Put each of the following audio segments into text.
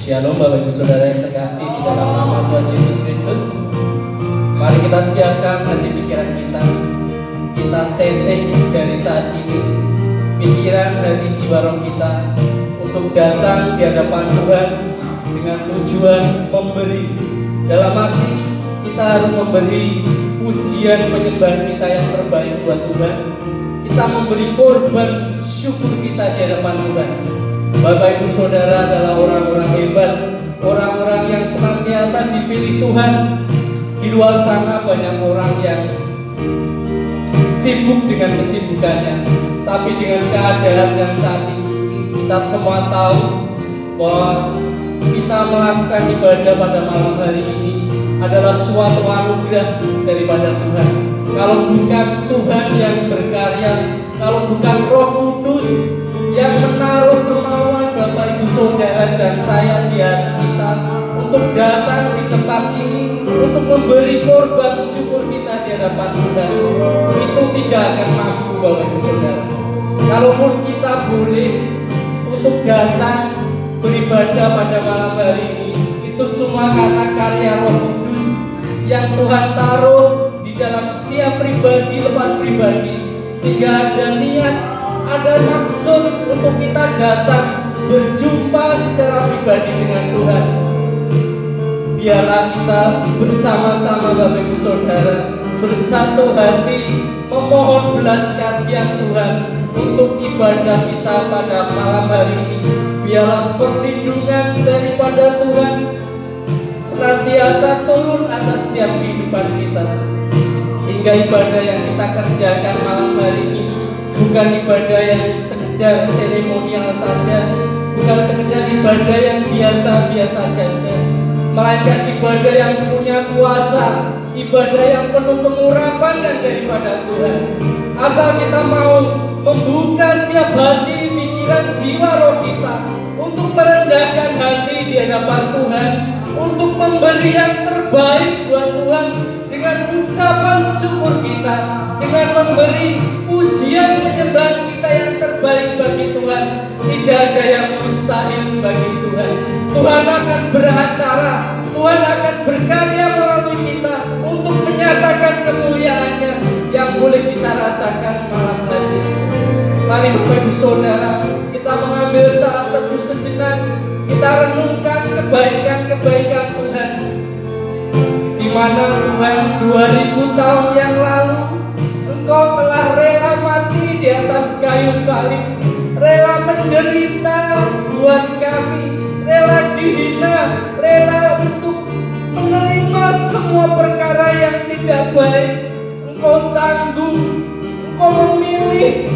Shalom Bapak Ibu Saudara yang terkasih di dalam nama Tuhan Yesus Kristus. Mari kita siapkan hati pikiran kita. Kita setting dari saat ini pikiran, hati, jiwa roh kita untuk datang di hadapan Tuhan dengan tujuan memberi. Dalam arti kita harus memberi pujian penyembahan kita yang terbaik buat Tuhan. Kita memberi korban syukur kita di hadapan Tuhan. Bapak Ibu Saudara adalah orang-orang hebat, orang-orang yang senantiasa dipilih Tuhan. Di luar sana banyak orang yang sibuk dengan kesibukannya, tapi dengan keadaan yang saat ini kita semua tahu bahwa kita melakukan ibadah pada malam hari ini adalah suatu anugerah daripada Tuhan. Kalau bukan Tuhan yang berkarya, kalau bukan Roh Kudus yang menaruh kemauan Bapak Ibu Saudara dan saya di hati kita untuk datang di tempat ini untuk memberi korban syukur kita di hadapan Tuhan, itu tidak akan mampu Bapak Ibu Saudara. Kalaupun kita boleh untuk datang beribadah pada malam hari ini, itu semua karena karya Roh Kudus yang Tuhan taruh di dalam setiap pribadi lepas pribadi, sehingga ada niat, ada maksud untuk kita datang berjumpa secara pribadi dengan Tuhan. Biarlah kita bersama-sama Bapak Ibu Saudara bersatu hati memohon belas kasihan Tuhan untuk ibadah kita pada malam hari ini. Biarlah perlindungan daripada Tuhan senantiasa turun atas setiap kehidupan kita, sehingga ibadah yang kita kerjakan malam hari ini bukan ibadah yang sekedar seremonial saja, bukan sekedar ibadah yang biasa-biasa saja, melainkan ibadah yang punya kuasa, ibadah yang penuh pengurapan dan daripada Tuhan. Asal kita mau membuka setiap hati, pikiran, jiwa, roh kita untuk merendahkan hati di hadapan Tuhan, untuk memberi yang terbaik buat Tuhan dengan ucapan syukur kita, dengan memberi pujian penyembahan kita yang terbaik bagi Tuhan. Tidak ada yang mustahil bagi Tuhan. Tuhan akan beracara, Tuhan akan berkarya melalui kita untuk menyatakan kemuliaan-Nya yang boleh kita rasakan malam hari ini. Mari Bapak Ibu Saudara, kita mengambil saat teduh sejenak, kita renungkan kebaikan-kebaikan Tuhan, di mana Tuhan 2000 tahun yang lalu Engkau telah rela mati di atas kayu salib, rela menderita buat kami, rela dihina, rela untuk menerima semua perkara yang tidak baik. Engkau tanggung, Engkau memilih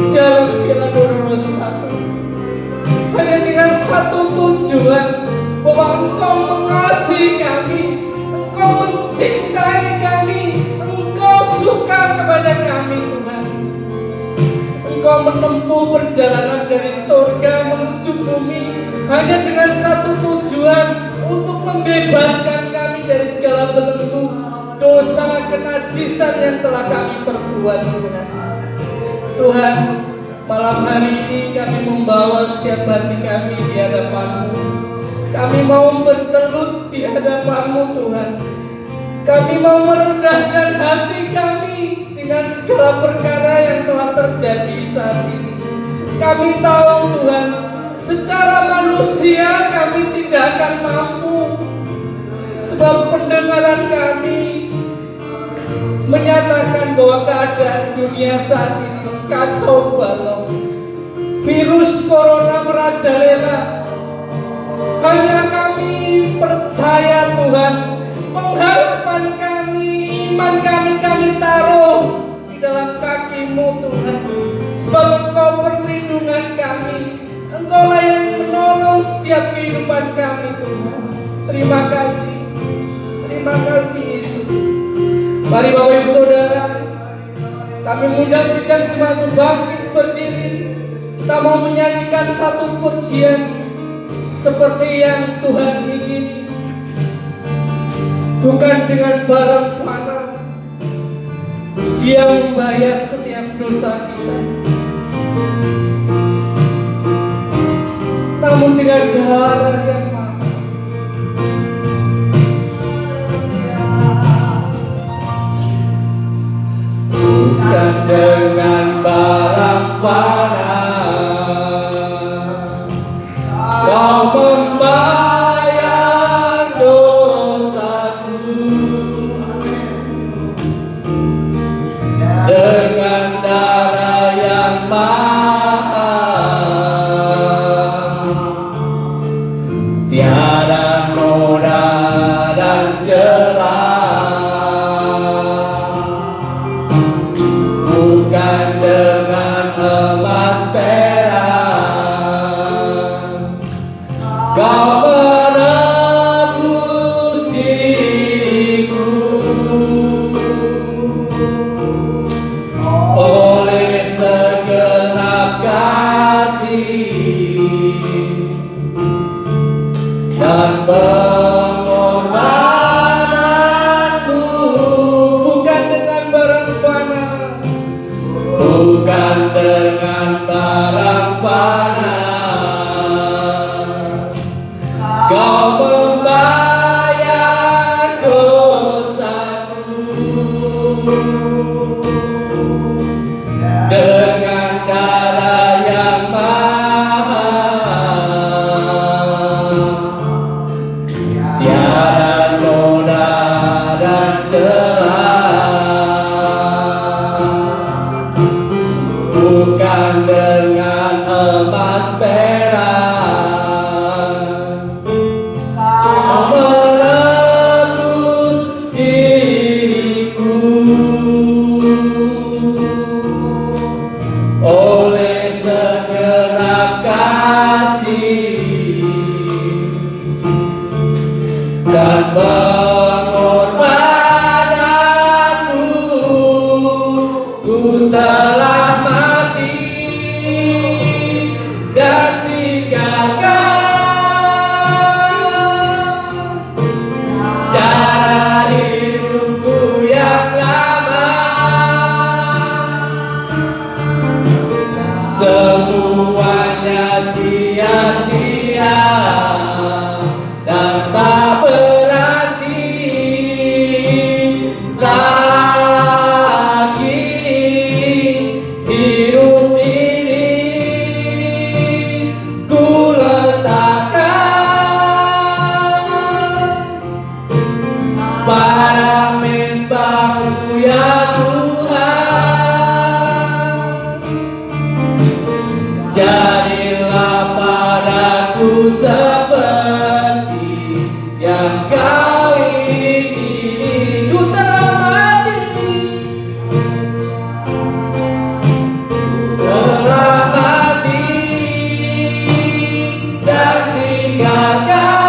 jalan Via Dolorosa hanya dengan satu tujuan, bahwa Engkau mengasihi kami, Engkau mencintai kami, Engkau suka kepada kami Tuhan. Engkau menempuh perjalanan dari surga menuju bumi hanya dengan satu tujuan, untuk membebaskan kami dari segala belenggu dosa kenajisan yang telah kami perbuat Tuhan. Tuhan, malam hari ini kami membawa setiap hati kami di hadapan-Mu. Kami mau bertelut di hadapan-Mu Tuhan. Kami mau merendahkan hati kami dengan segala perkara yang telah terjadi saat ini. Kami tahu Tuhan, secara manusia kami tidak akan mampu, sebab pendengaran kami menyatakan bahwa keadaan dunia saat ini kacau balau. Virus corona merajalela. Hanya kami percaya Tuhan, pengharapan kami, iman kami taruh di dalam kaki-Mu Tuhan. Sebab Engkau perlindungan kami, Engkaulah yang menolong setiap kehidupan kami Tuhan. Terima kasih Yesus. Mari Bapak Ibu Saudara, kami mengundang sidang jemaat bangkit berdiri. Kita mau menyanyikan satu pujian seperti yang Tuhan ingini, bukan dengan barang fana. Dia membayar setiap dosa kita. dengan darah yang mahal. Bukan dengan barang fana Kau membayar dosaku, dengan darah yang mahal. Tiada noda dan celah, bukan dengan emas perak. Kau menebus diriku oleh segenap kasih dan pengorbananmu, bukan dengan barang fana, bukan dengan barang fana. Kau membayar dosaku dengan darah yang mahal. Tiada noda dan celah, bukan dengan emas perak. Kau menebus diriku oleh segenap kasih dan pengorbananmu. Ku telah mati dan tinggalkan cara hidupku yang lama. Semuanya sia-sia dan tak berarti lagi. Hidup ini ku letakkan pada mezbah-Mu ya Tuhan. Jadilah padaku seperti yang Kau ingini. Ku telah mati dan tinggalkan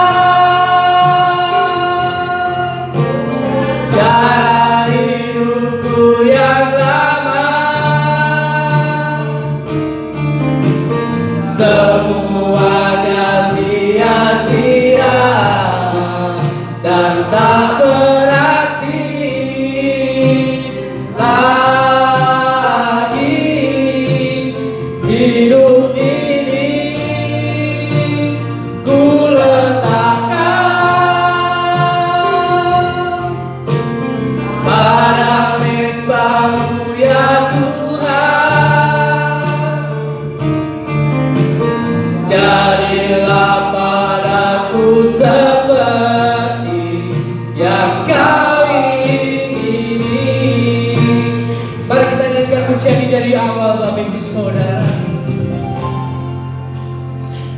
cara hidupku yang lama. Semuanya sia-sia dan tak berarti lagi. Hidup ini ku letakkan pada mezbah-Mu ya Tuhan. Jadilah padaku seperti yang Kau ingini. Mari kita nyanyikan pujian ini dari awal, Bapak Ibu Saudara.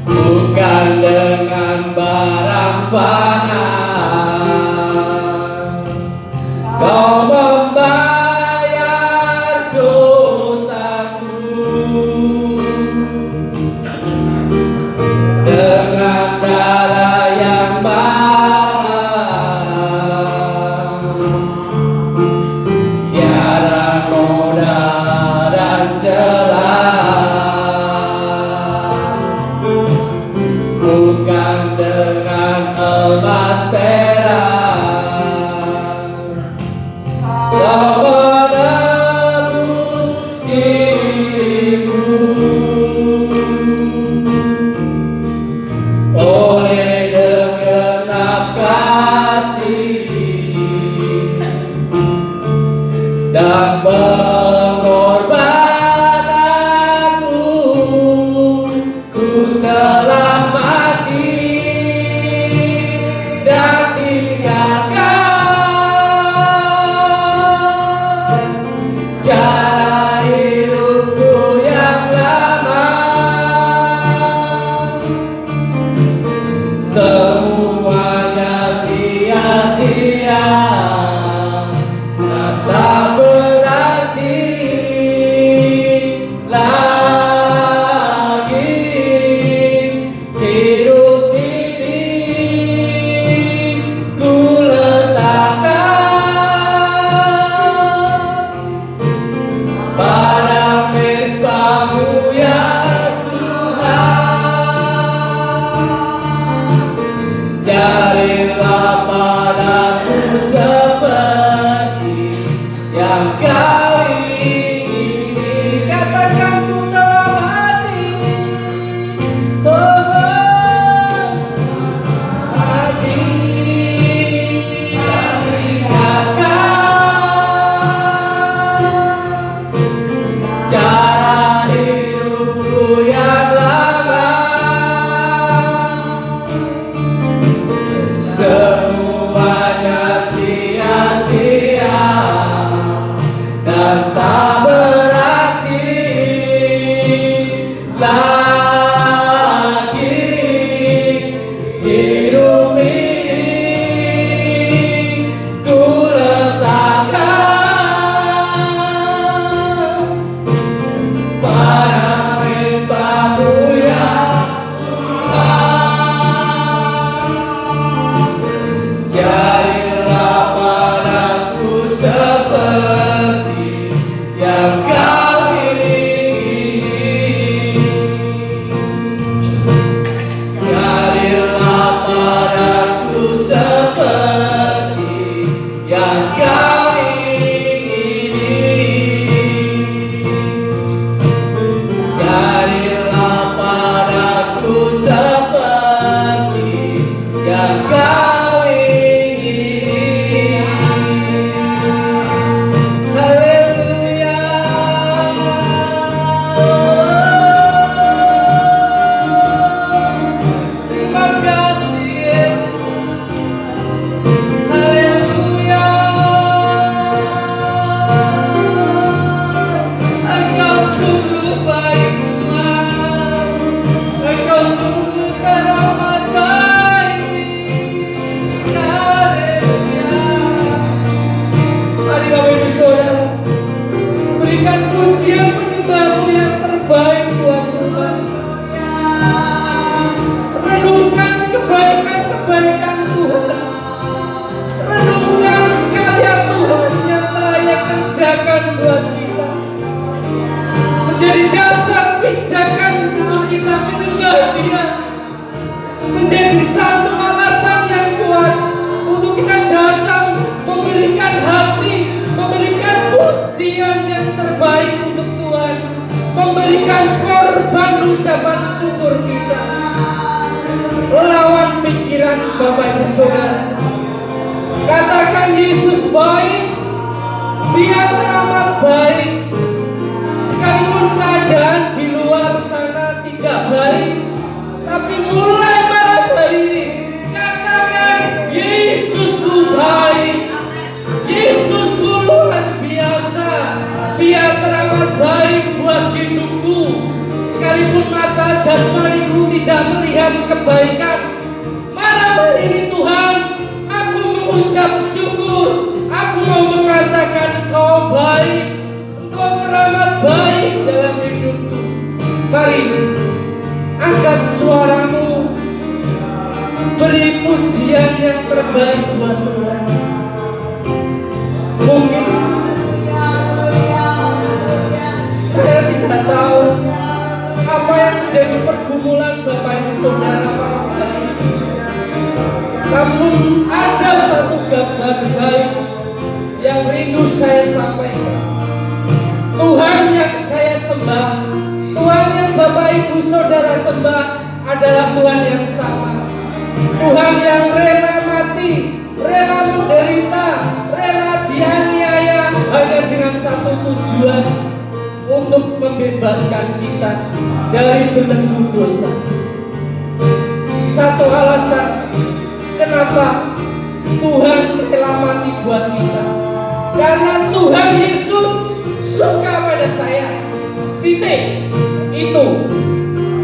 Bukan dengan barang fana Kau membayar dosaku, dengan darah yang mahal. Tiada noda dan celah, bukan dengan emas menyembah Dia menjadi satu alasan yang kuat untuk kita datang memberikan hati, memberikan pujian yang terbaik untuk Tuhan, memberikan korban ucapan syukur kita. Lawan pikiran Bapak Ibu Saudara, katakan Yesus baik, Dia teramat baik. Sekalipun keadaan di luar sana tidak baik, tapi mulai malam hari ini katakan Yesusku baik, Yesusku luar biasa, Dia teramat baik buat hidupku. Sekalipun mata jasmaniku tidak melihat kebaikan, malam hari ini Tuhan, aku mengucap syukur. Aku mau mengatakan Engkau baik, Engkau teramat baik dalam hidupku. Mari angkat suaramu, beri pujian yang terbaik buat Tuhan. Mungkin saya tidak tahu apa yang menjadi pergumulan Bapak Ibu Saudara malam hari ini. Namun ada satu gambar baik yang rindu saya sampaikan. Tuhan yang saya sembah, Tuhan yang Bapak Ibu Saudara sembah adalah Tuhan yang sama. Tuhan yang rela mati, rela menderita, rela dianiaya hanya dengan satu tujuan, untuk membebaskan kita dari belenggu dosa. Satu alasan kenapa Tuhan rela mati buat kita, karena Tuhan Yesus suka pada saya. Titik. Itu.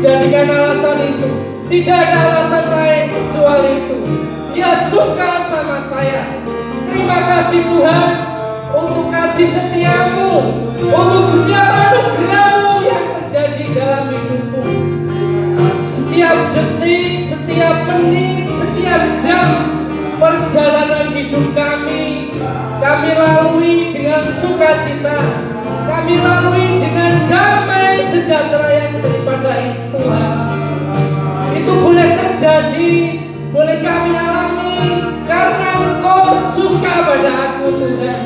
Jadikan alasan itu. Tidak ada alasan lain kecuali itu. Dia suka sama saya. Terima kasih Tuhan untuk kasih setiamu, untuk setiap anugerahmu yang terjadi dalam hidupku. Setiap detik, setiap menit, setiap jam perjalanan hidup kami lalui dengan sukacita, kami lalui dengan damai sejahtera yang daripada Tuhan. Itu boleh terjadi, boleh kami alami karena Engkau suka pada aku Tuhan.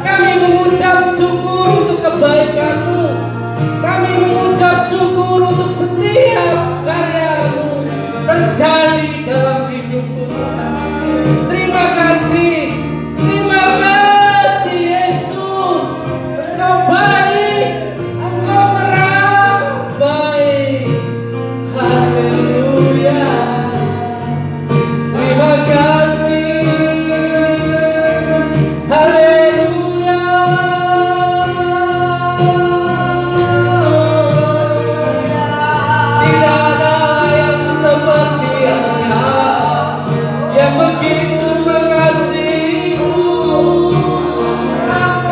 Kami mengucap syukur untuk kebaikan-Mu, kami mengucap syukur untuk setiap karya-Mu terjadi dalam hidupku Tuhan. Terima kasih Yesus, Engkau baik, Engkau teramat baik. Haleluya. Terima kasih. Haleluya. Tidak ada yang seperti Engkau yang begitu mengasihiku.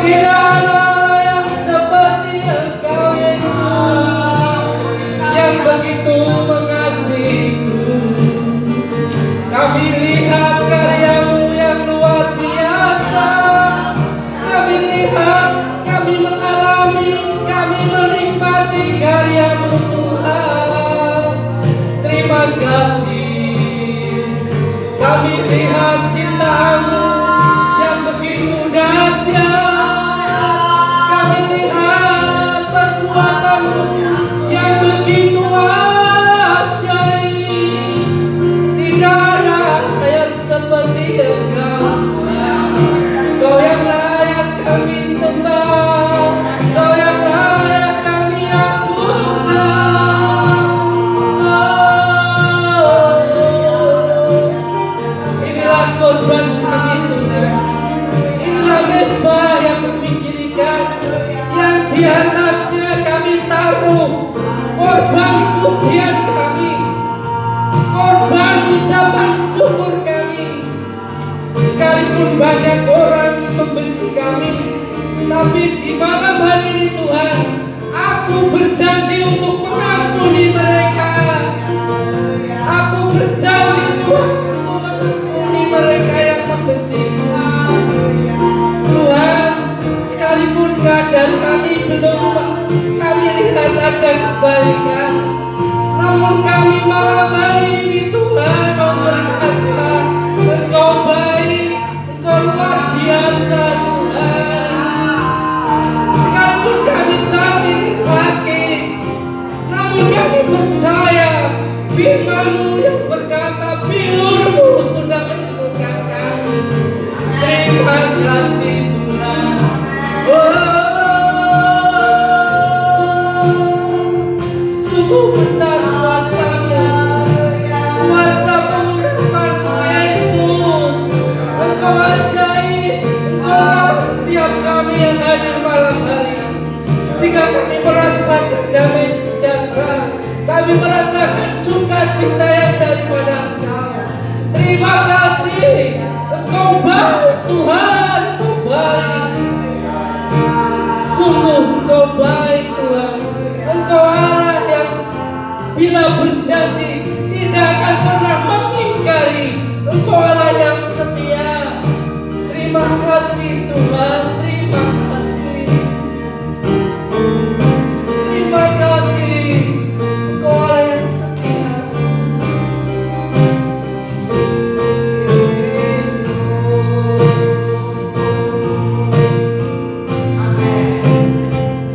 Tidak ada yang seperti Engkau Yesus yang begitu mengasihiku. Kami lihat karya-Mu yang luar biasa. Kami lihat, kami mengalami, kami menikmati karya-Mu Tuhan. Terima kasih. Kami lihat cinta-Mu yang begitu dahsyat. Kami lihat perbuatan-Mu yang begitu ajaib. Tidak ada yang seperti Engkau. Engkau yang layak kami sembah, Engkau yang layak kami agungkan. Inilah korban kami Tuhan. Inilah mezbah yang kami dirikan, yang di atasnya kami taruh korban pujian kami, korban ucapan syukur kami. Sekalipun banyak orang membenci kami, tapi di malam hari ini Tuhan, aku berjanji untuk mengampuni mereka. Aku berjanji Tuhan untuk mengampuni mereka yang membenci Tuhan. Sekalipun keadaan kami belum kami lihat ada kebaikan, namun kami malam hari ini Tuhan mau berkata, Engkau baik, Engkau luar biasa Tuhan. Sekalipun kami saat ini sakit, namun kami percaya firman-Mu yang berkata, bilur-Mu sudah menyembuhkan kami. Terima kasih Tuhan. Sungguh besar kuasa-Mu, kuasa pengurapan-Mu Yesus. Engkau ajaib, Engkau setiap kami yang hadir malam hari ini, sehingga kami merasakan damai sejahtera, kami merasakan sukacita yang daripada Engkau. Terima kasih, Engkau baik Tuhan, Engkau baik. Sungguh Engkau baik Tuhan. Engkau Allah yang bila berjanji tidak akan pernah mengingkari. Engkau Allah yang setia. Terima kasih Tuhan, terima kasih. Terima kasih. Engkau Allah yang setia.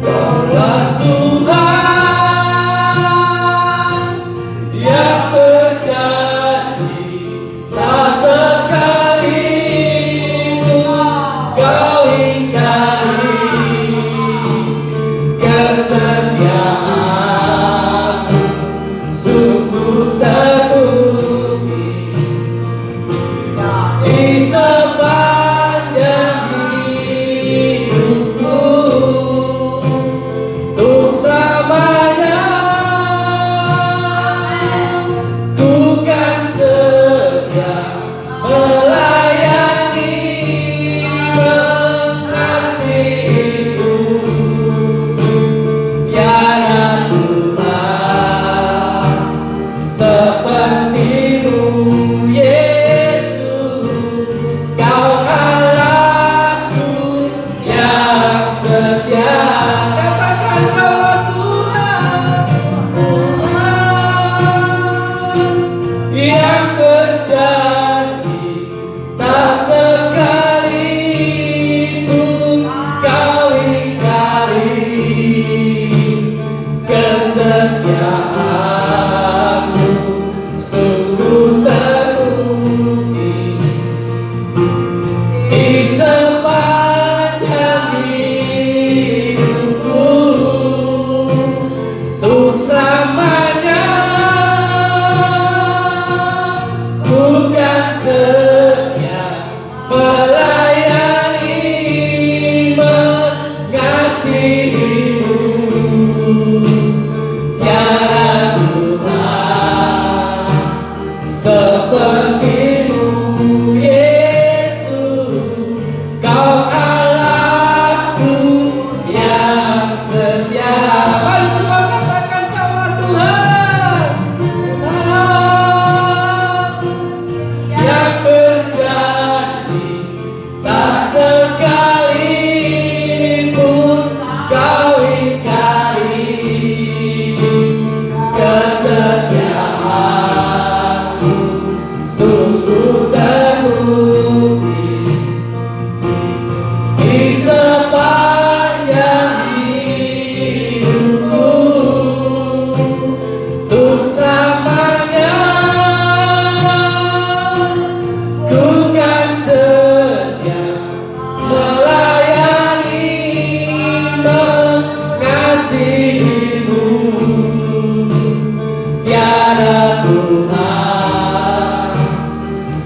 Kaulah Tuhan yang berjanji, tak sekalipun Kau ingkari kesetiaan-Mu, sungguh terbukti di sepanjang hidupku. Untuk selamanya ku kan setia melayani, mengasihimu. Tiada Tuhan seperti-Mu Yesus. Kau Allahku yang setia. Katakan Kaulah Tuhan yang berjanji, tak sekalipun Kau ingkari kesetiaan-Mu, sungguh terbukti di sepanjang hidupku. Untuk selamanya ku kan setia melayani, mengasihimu. Tiada Tuhan seperti-Mu Yesus. Kau Allahku yang setia. Mari semua katakan Kaulah Tuhan yang berjanji, tak sekalipun Kau ingkari kesetiaan-Mu, sungguh terbukti di sepanjang hidupku. Untuk selamanya ku kan setia melayani, mengasihimu. Tiada Tuhan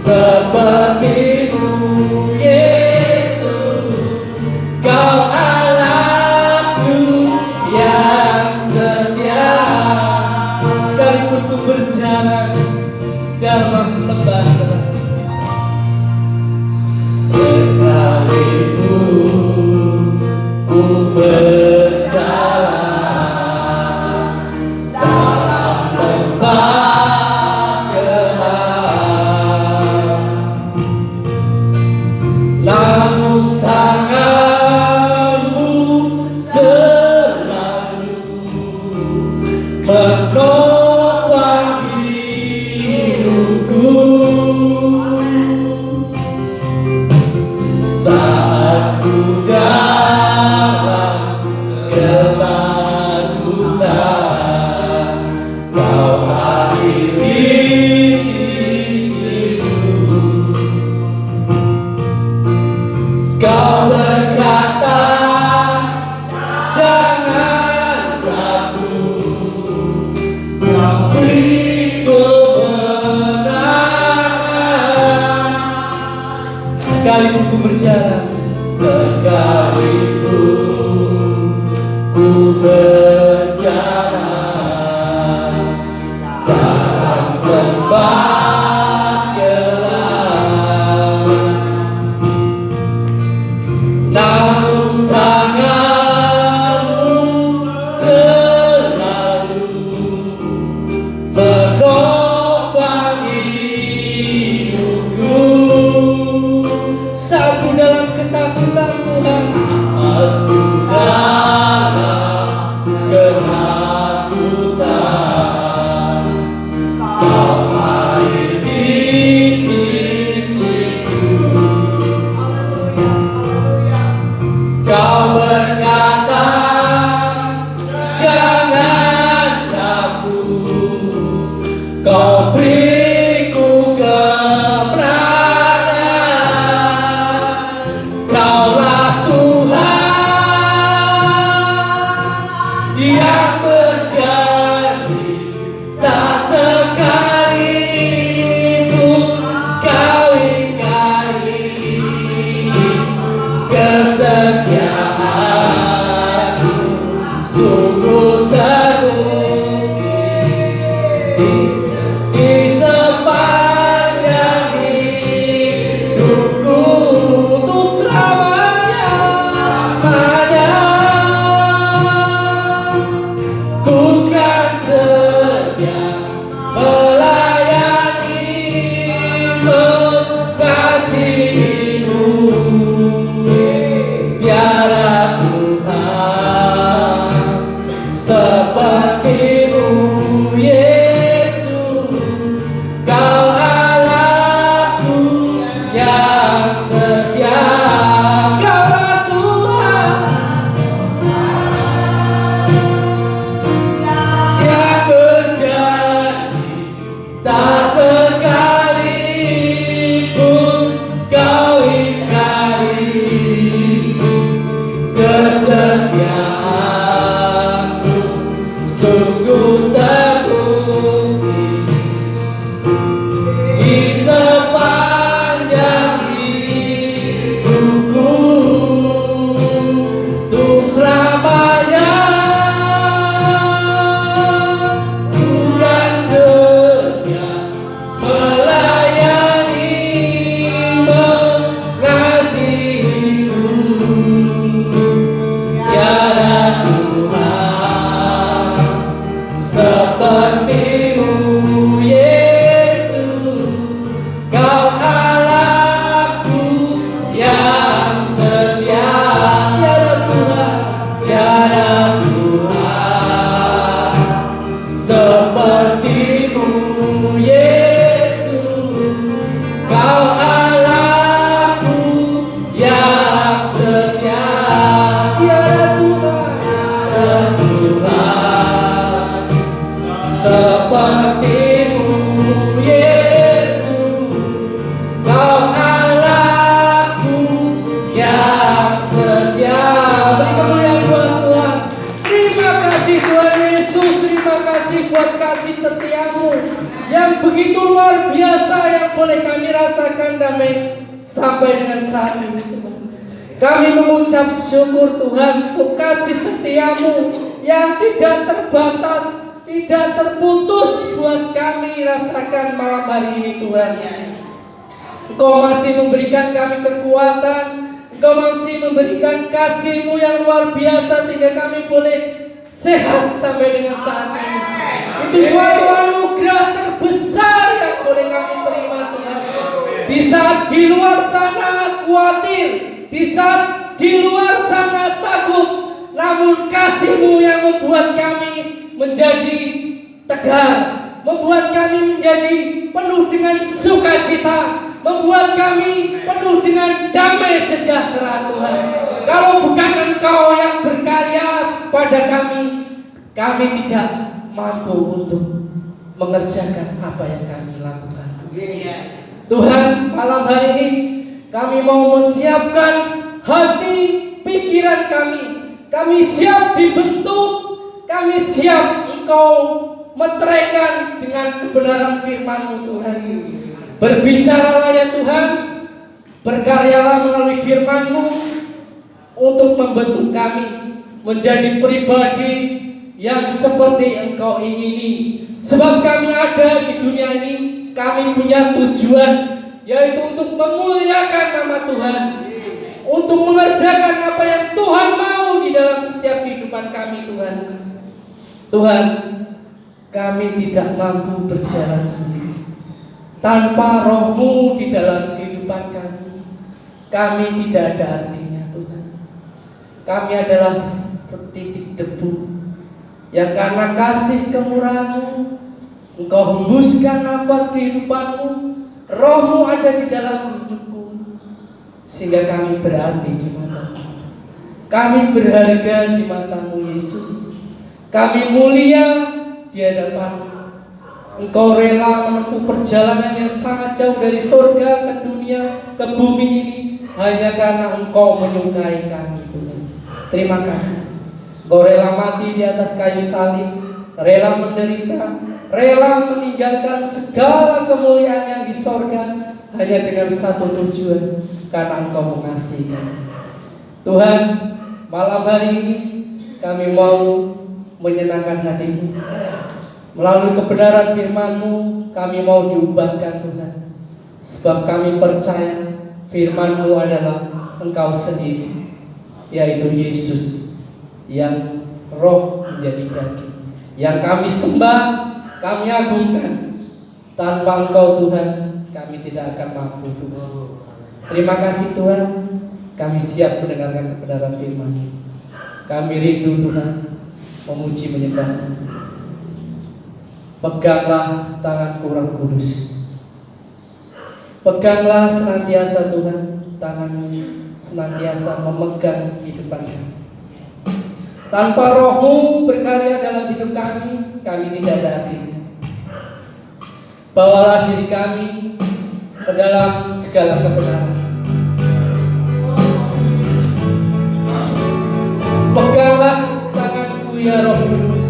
seperti-Mu Yesus. Kau Allahku yang setia. Sekalipun ku berjalan dalam lembah gelap, sekalipun ku berjalan dalam lembah gelap, namun tangan-Mu selalu menopang sekalipun ku berjalan, sekalipun ku berjalan dalam tempat gelap, namun tanganmu selalu menopang hidupku. Saat ku dalam ketakutan Tuhan, aku dalam ketakutan, Kau hadir di sisiku. Kau berkata, jangan takut, Kau beriku kebenaran. Kaulah Tuhan yang berjanji, tak sekalipun Kau ingkari kesetiaan-Mu. Sungguh terbukti di sepanjang hidupku, untuk selamanya ku kan setia melayani, mengasihimu. Tiada Tuhan seperti-Mu, Yesus. Kau Allahku yang setia. Kaulah Tuhan yang berjanji, tak sekalipun Kau ingkari kesetiaan-Mu. Sungguh terbukti di sepanjang hidupku, untuk selamanya ku kan setia melayani, mengasihimu. Tiada Tuhan seperti-Mu, Yesus. Kau Allahku yang setia. Tiada Tuhan seperti-Mu, Yesus. Kau Allahku yang setia. Tiada Tuhan seperti-Mu, Yesus. Kau Allahku yang setia. Beri kemuliaan buat Tuhan. Terima kasih Tuhan Yesus. Terima kasih buat kasih setia-Mu yang begitu luar biasa, yang boleh kami rasakan damai sampai dengan saat ini Tuhan. Kami mengucap syukur Tuhan untuk kasih setia-Mu yang tidak terbatas, tidak terputus buat kami rasakan malam hari ini Tuhan. Engkau masih memberikan kami kekuatan, Engkau masih memberikan kasih-Mu yang luar biasa sehingga kami boleh sehat sampai dengan saat ini. Itu suatu anugerah terbesar yang boleh kami terima Tuhan. Di saat di luar sana khawatir, di saat di luar sana takut, namun kasih-Mu yang membuat kami menjadi tegar, membuat kami menjadi penuh dengan sukacita, membuat kami penuh dengan damai sejahtera Tuhan. Kalau bukan Engkau yang berkarya pada kami tidak mampu untuk mengerjakan apa yang kami lakukan. Tuhan, malam hari ini kami mau mempersiapkan hati, pikiran kami. Kami siap dibentuk, kami siap Engkau meteraikan dengan kebenaran firman-Mu Tuhan. Berbicaralah ya Tuhan, Berkaryalah melalui firman-Mu untuk membentuk kami menjadi pribadi yang seperti Engkau ingini. Sebab kami ada di dunia ini, kami punya tujuan, yaitu untuk memuliakan nama Tuhan, untuk mengerjakan apa yang Tuhan mau di dalam setiap kehidupan kami, Tuhan. Tuhan, kami tidak mampu berjalan sendiri. Tanpa Roh-Mu di dalam kehidupan kami, kami tidak ada artinya, Tuhan. Kami adalah setitik debu yang karena kasih kemurahan-Mu, Engkau hembuskan nafas kehidupan-Mu, Roh-Mu ada di dalam hidupku, sehingga kami berarti di mata-Mu. Kami berharga di mata-Mu, Yesus. Kami mulia di hadapan-Mu. Engkau rela menempuh perjalanan yang sangat jauh dari surga ke dunia, ke bumi ini, hanya karena Engkau menyukai kami, Tuhan. Terima kasih. Engkau rela mati di atas kayu salib, rela menderita, rela meninggalkan segala kemuliaan yang di sorga hanya dengan satu tujuan, karena Engkau mengasihi kami. Tuhan, malam hari ini kami mau menyenangkan hati-Mu. Melalui kebenaran firman-Mu kami mau diubahkan, Tuhan. Sebab kami percaya firman-Mu adalah Engkau sendiri, yaitu Yesus yang Roh menjadi daging, yang kami sembah, kami agungkan. Tanpa Engkau, Tuhan, kami tidak akan mampu, Tuhan. Terima kasih, Tuhan. Kami siap mendengarkan kebenaran firman-Mu. Kami rindu, Tuhan, memuji menyembah-Mu. Peganglah tanganku, Roh Kudus. Peganglah senantiasa, Tuhan, tangan-Mu senantiasa memegang kehidupan kami. Tanpa Roh-Mu berkarya dalam hidup kami, kami tidak ada artinya. Bawalah diri kami ke dalam segala kebenaran. Peganglah tanganku, ya Roh Kudus.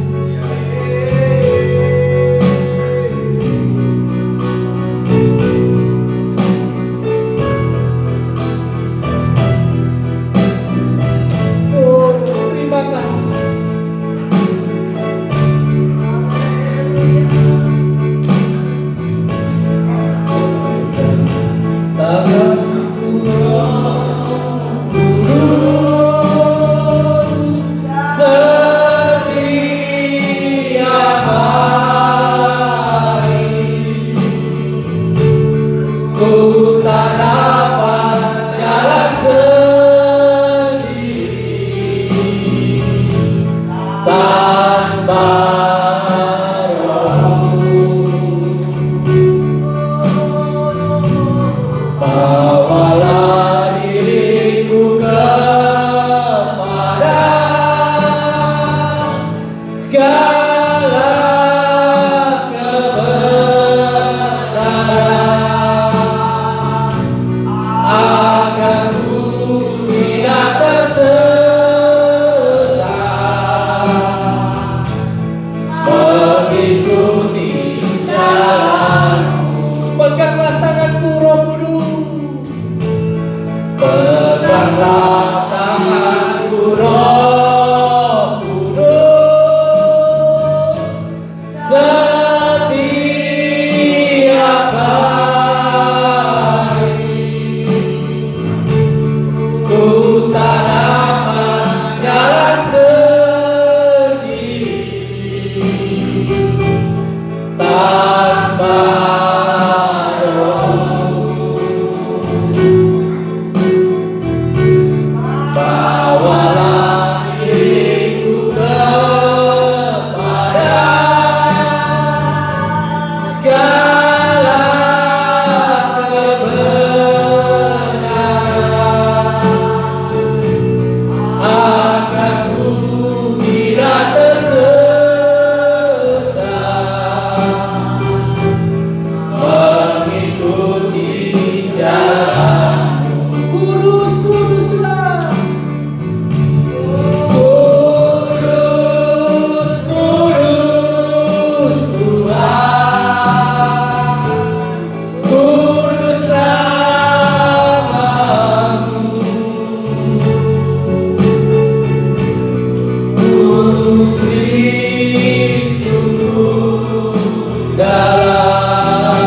dalam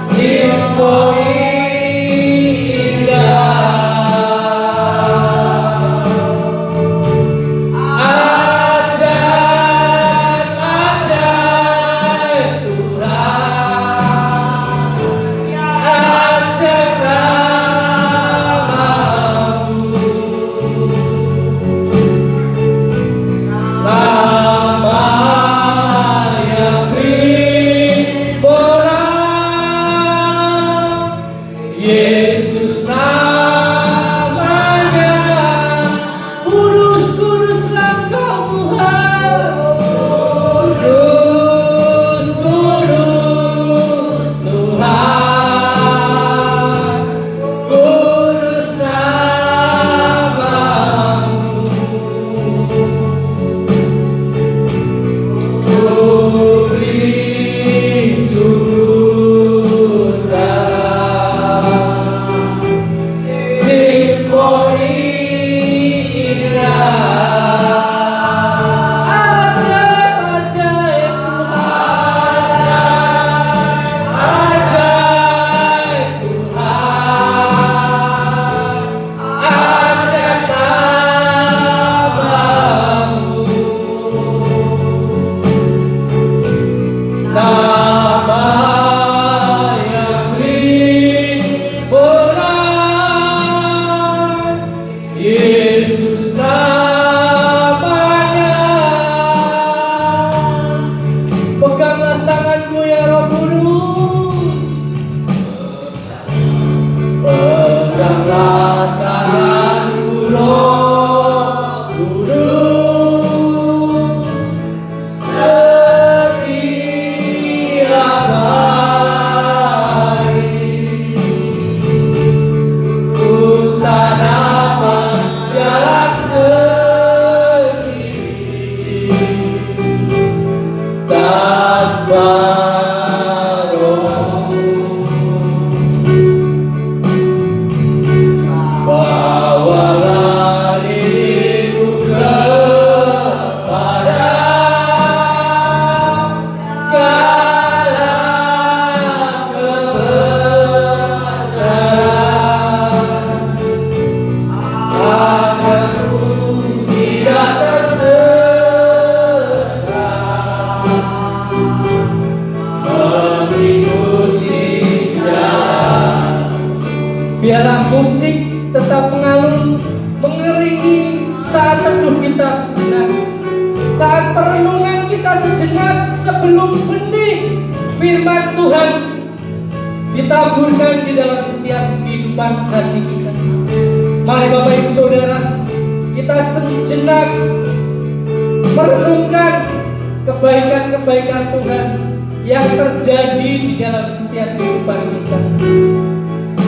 simfoni indah. Yesus namanya, kudus kuduslah Kau Tuhan, kudus kudus Tuhan, kudus namamu. Ku beri syukur Yesus namanya. Peganglah tanganku ya Roh Kudus, peganglah tanganku Roh Kudus, setiap hari ku tak dapat jalan sendiri tanpa Roh-Mu. Bawalah diriku kepada segala kebenaran, agar ku tidak tersesat, mengikuti jalan. Biarlah musik tetap mengalun, mengiringi saat teduh kita sejenak, saat perenungan kita sejenak sebelum benih firman Tuhan ditaburkan di dalam setiap kehidupan hati kita. Mari Bapak Ibu Saudara, kita sejenak merenungkan kebaikan-kebaikan Tuhan yang terjadi di dalam setiap kehidupan kita.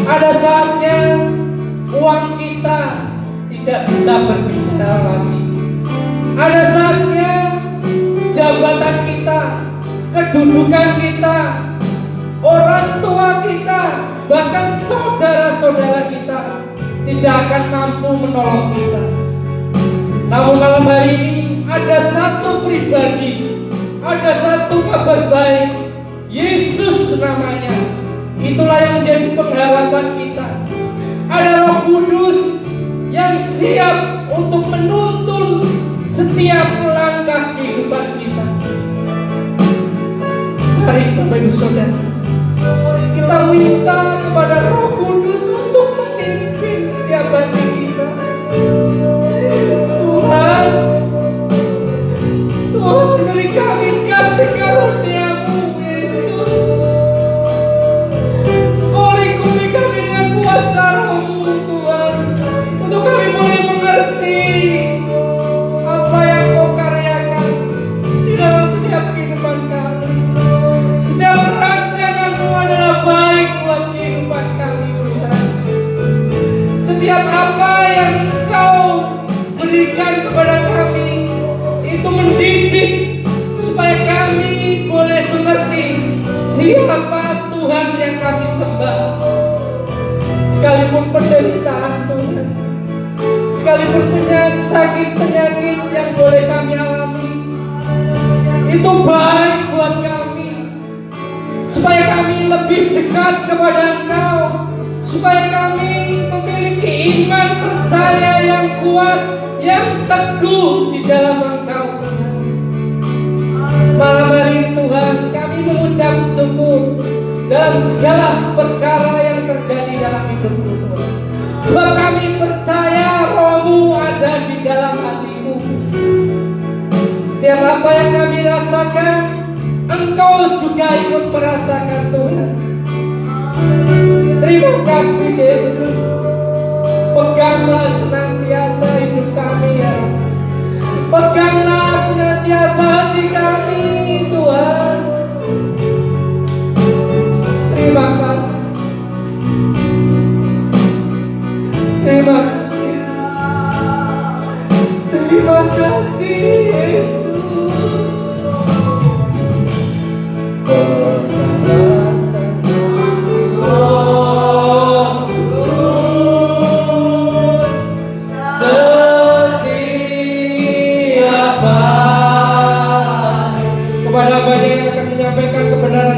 Ada saatnya uang kita tidak bisa berbicara lagi. Ada saatnya jabatan kita, kedudukan kita, orang tua kita, bahkan saudara-saudara kita tidak akan mampu menolong kita. Namun malam hari ini ada satu pribadi, ada satu kabar baik, Yesus namanya. Itulah yang menjadi pengharapan kita. Ada Roh Kudus yang siap untuk menuntun setiap langkah kehidupan kita. Mari Bapak Ibu Saudara, kita minta kepada Roh Kudus untuk memimpin setiap hati kita. Tuhan, Tuhan beri kami kasih karunia-Mu, Yesus. Kau lingkupi kami dengan kuasa Roh-Mu, Tuhan, untuk kami boleh mengerti apa yang Kau karyakan di dalam setiap kehidupan kami. Setiap rancangan-Mu adalah baik buat kehidupan kami, Tuhan. Setiap apa yang Kau berikan kepada kami itu mendidik supaya kami boleh mengerti siapa Tuhan yang kami sembah. Sekalipun penderitaan Tuhan, sekalipun sakit penyakit yang boleh kami alami, itu baik buat kami. kuat, yang teguh di dalam Engkau. Malam hari ini Tuhan, kami mengucap syukur dalam segala perkara yang terjadi dalam hidupku Tuhan. Sebab kami percaya Roh-Mu ada di dalam hatiku. Setiap apa yang kami rasakan, Engkau juga ikut merasakan Tuhan. Terima kasih Yesus. Peganglah senantiasa hidup kami ya. Peganglah senantiasa hati kami Tuhan. Terima kasih. Terima kasih. Terima kasih Yesus.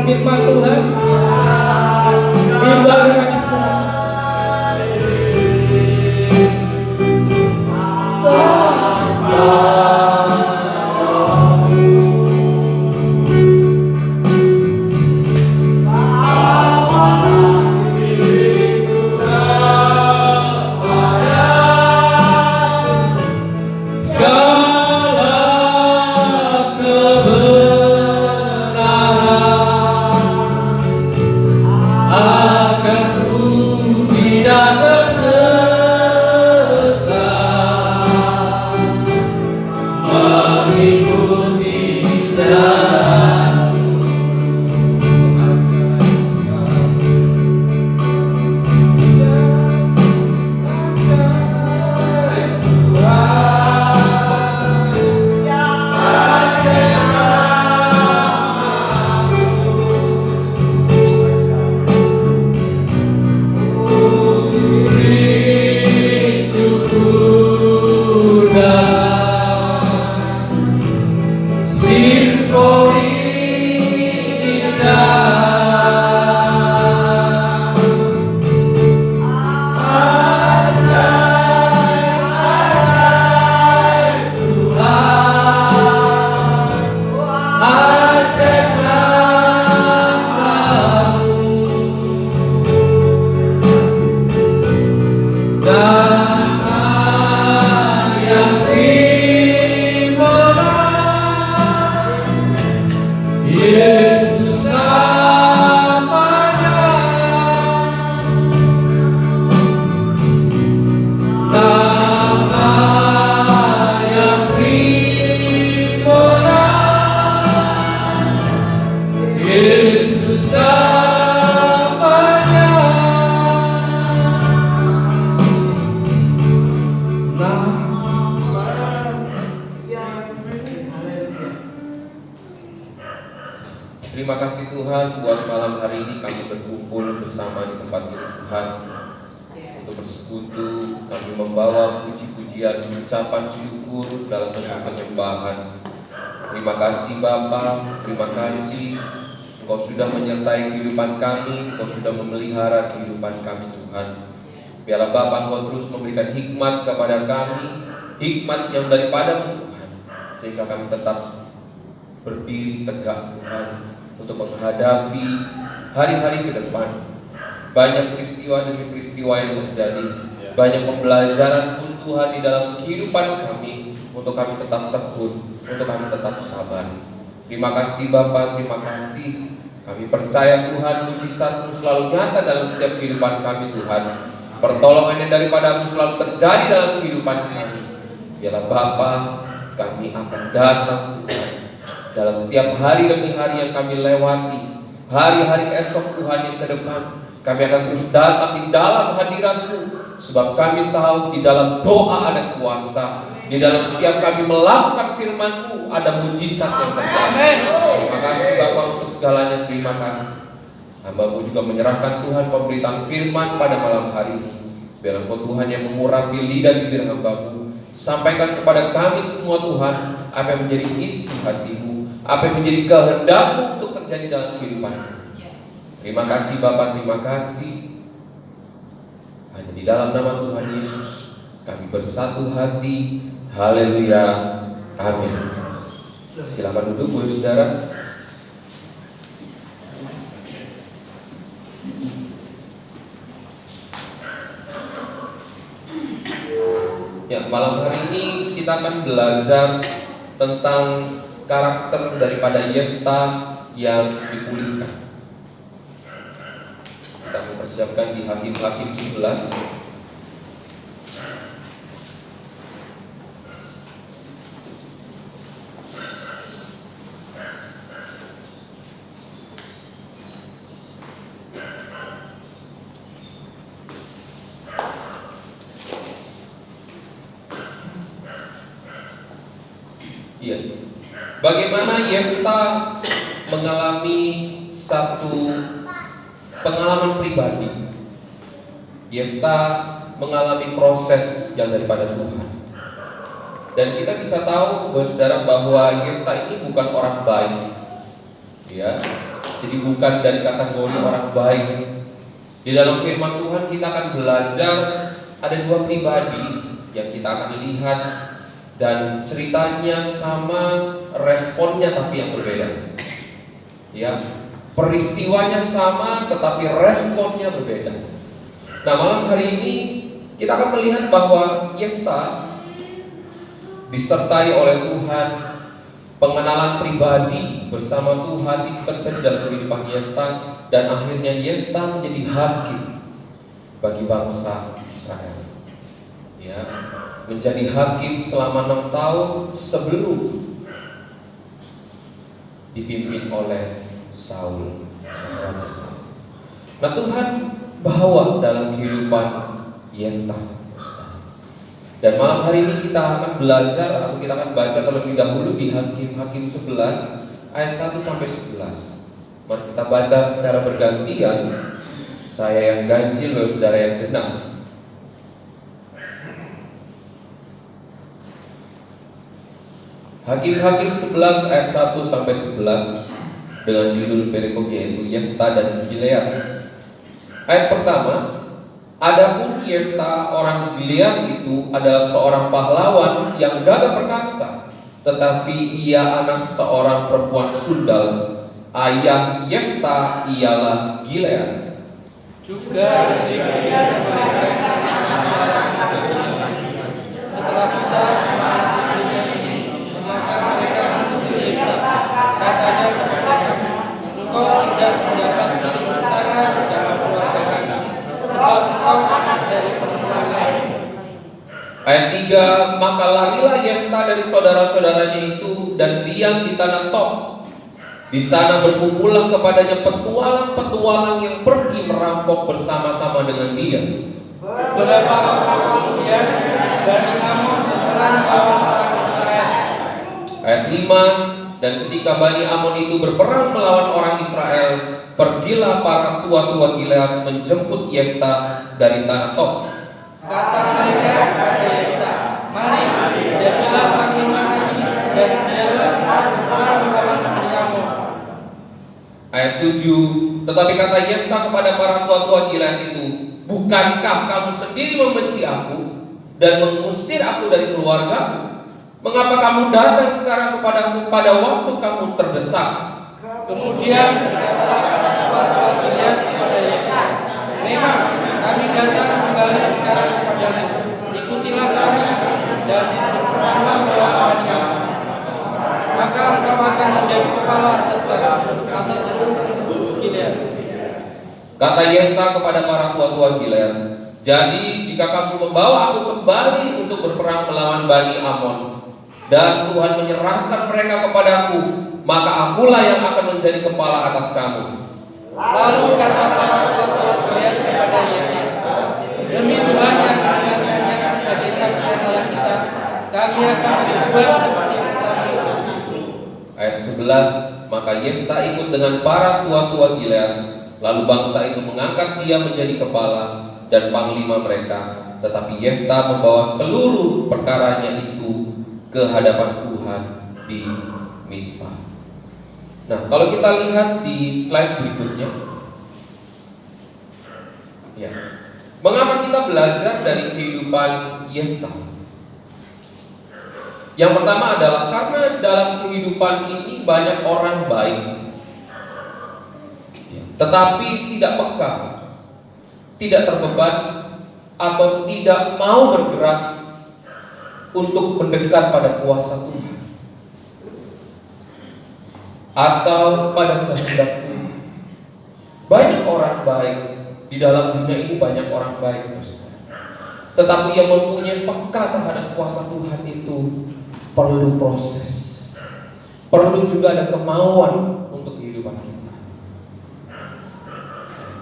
Firman Tuhan, bimbang kami semua. Terima kasih Tuhan buat malam hari ini kami berkumpul bersama di tempat ini Tuhan untuk bersekutu, kami membawa puji-pujian, ucapan syukur dalam bentuk penyembahan. Terima kasih Bapa, terima kasih Engkau sudah menyertai kehidupan kami, Engkau sudah memelihara kehidupan kami Tuhan. Biarlah Bapa Engkau terus memberikan hikmat kepada kami, hikmat yang daripada Tuhan, sehingga kami tetap berdiri tegak Tuhan untuk menghadapi hari-hari ke depan. Banyak peristiwa demi peristiwa yang terjadi, banyak pembelajaran pun Tuhan di dalam kehidupan kami, untuk kami tetap tekun, untuk kami tetap sabar. Terima kasih Bapa, terima kasih. Kami percaya Tuhan mujizat-Mu selalu nyata dalam setiap kehidupan kami Tuhan. Pertolongan yang daripada-Mu selalu terjadi dalam kehidupan kami. Biarlah Bapa, kami akan datang Tuhan dalam setiap hari demi hari yang kami lewati. Hari-hari esok Tuhan yang ke depan, kami akan terus datang di dalam hadirat-Mu, sebab kami tahu di dalam doa ada kuasa, di dalam setiap kami melakukan firman-Mu ada mujizat yang terjadi. Terima kasih Bapa untuk segalanya, terima kasih. Hamba-Mu juga menyerahkan Tuhan pemberitaan firman pada malam hari ini. Biar Engkau Tuhan yang mengurapi lidah bibir hamba-Mu, sampaikan kepada kami semua Tuhan apa yang menjadi isi hati-Mu, apa yang menjadi kehendak-Mu untuk terjadi dalam kehidupan kami. Terima kasih Bapa, terima kasih. Hanya di dalam nama Tuhan Yesus kami bersatu hati. Haleluya, amin. Silakan duduk, Bu Saudara. Ya, malam hari ini kita akan belajar tentang karakter daripada Yefta yang dipulihkan. Kita mempersiapkan di Hakim-Hakim 11. Iya. Bagaimana Yefta mengalami satu pengalaman pribadi. Yefta mengalami proses yang daripada Tuhan. Dan kita bisa tahu, saudara, bahwa Yefta ini bukan orang baik. Ya. Jadi bukan dari kategori orang baik. Di dalam firman Tuhan kita akan belajar ada dua pribadi yang kita akan lihat. Dan ceritanya sama, responnya tapi yang berbeda. Ya, peristiwanya sama tetapi responnya berbeda. Nah, malam hari ini kita akan melihat bahwa Yefta disertai oleh Tuhan. Pengenalan pribadi bersama Tuhan itu terjadi dalam kehidupan Yefta. Dan akhirnya Yefta menjadi hakim bagi bangsa Israel. Ya, menjadi hakim selama 6 tahun sebelum dipimpin oleh Saul, Raja Saul. Nah, Tuhan bawa dalam kehidupan Yefta. Dan malam hari ini kita akan belajar atau kita akan baca terlebih dahulu di Hakim-Hakim 11 ayat 1 sampai 11. Mari kita baca secara bergantian. Saya yang ganjil, saudara yang genap. Hakim-Hakim 11 ayat 1 sampai 11 dengan judul perikop yaitu Yefta dan Gilead. Ayat pertama, adapun Yefta orang Gilead itu adalah seorang pahlawan yang gagah perkasa, tetapi ia anak seorang perempuan sundal. Ayah Yefta ialah Gilead. Juga setelah besar katanya kepadanya, engkau tidak mendapat kebesaran dalam keluarga kami, sebab engkau anak dari perempuan lain. Ayat 3, maka larilah Yefta dari saudara-saudaranya itu dan diam di tanah Tob. Di sana berkumpullah kepadanya petualang-petualang yang pergi merampok bersama-sama dengan dia. Beberapa waktu kemudian Bani Amon berperang melawan orang Israel. Ayat 5, dan ketika Bani Amon itu berperang melawan orang Israel, pergilah para tua-tua Gilead menjemput Yefta dari tanah Tob. Kata mereka kepada Yefta, mari, jadilah panglima kami dan biarlah kita berperang melawan Bani Amon. Ayat 7, tetapi kata Yefta kepada para tua-tua Gilead itu, bukankah kamu sendiri membenci aku dan mengusir aku dari keluargaku? Mengapa kamu datang sekarang kepadaku pada waktu kamu terdesak? Kemudian berkatalah tua-tua Gilead kepada Yefta, memang kami datang kembali sekarang kepadamu, ikutilah kami dan berperanglah melawan Bani Amon. Maka engkau akan menjadi kepala atas kami, atas seluruh Gilead. Kata Yefta kepada para tua-tua Gilead, jadi jika kamu membawa aku kembali untuk berperang melawan Bani Amon, dan Tuhan menyerahkan mereka kepadaku, maka akulah yang akan menjadi kepala atas kamu. Lalu kata para tua-tua Gilead kepada Yefta, demi Tuhan yang mengangkatnya sebagai saksi antara kita, kami akan berbuat seperti yang telah kita. Ayat 11, maka Yefta ikut dengan para tua-tua Gilead, lalu bangsa itu mengangkat dia menjadi kepala dan panglima mereka. Tetapi Yefta membawa seluruh perkaranya itu ke hadapan Tuhan di Mispa. Nah, kalau kita lihat di slide berikutnya, ya, mengapa kita belajar dari kehidupan Yeftah. Yang pertama adalah karena dalam kehidupan ini banyak orang baik, tetapi tidak peka, tidak terbeban, atau tidak mau bergerak untuk mendekat pada kuasa Tuhan atau pada kehendak Tuhan. Banyak orang baik di dalam dunia ini, banyak orang baik, tetapi yang mempunyai peka terhadap kuasa Tuhan itu perlu proses, perlu juga ada kemauan untuk kehidupan kita.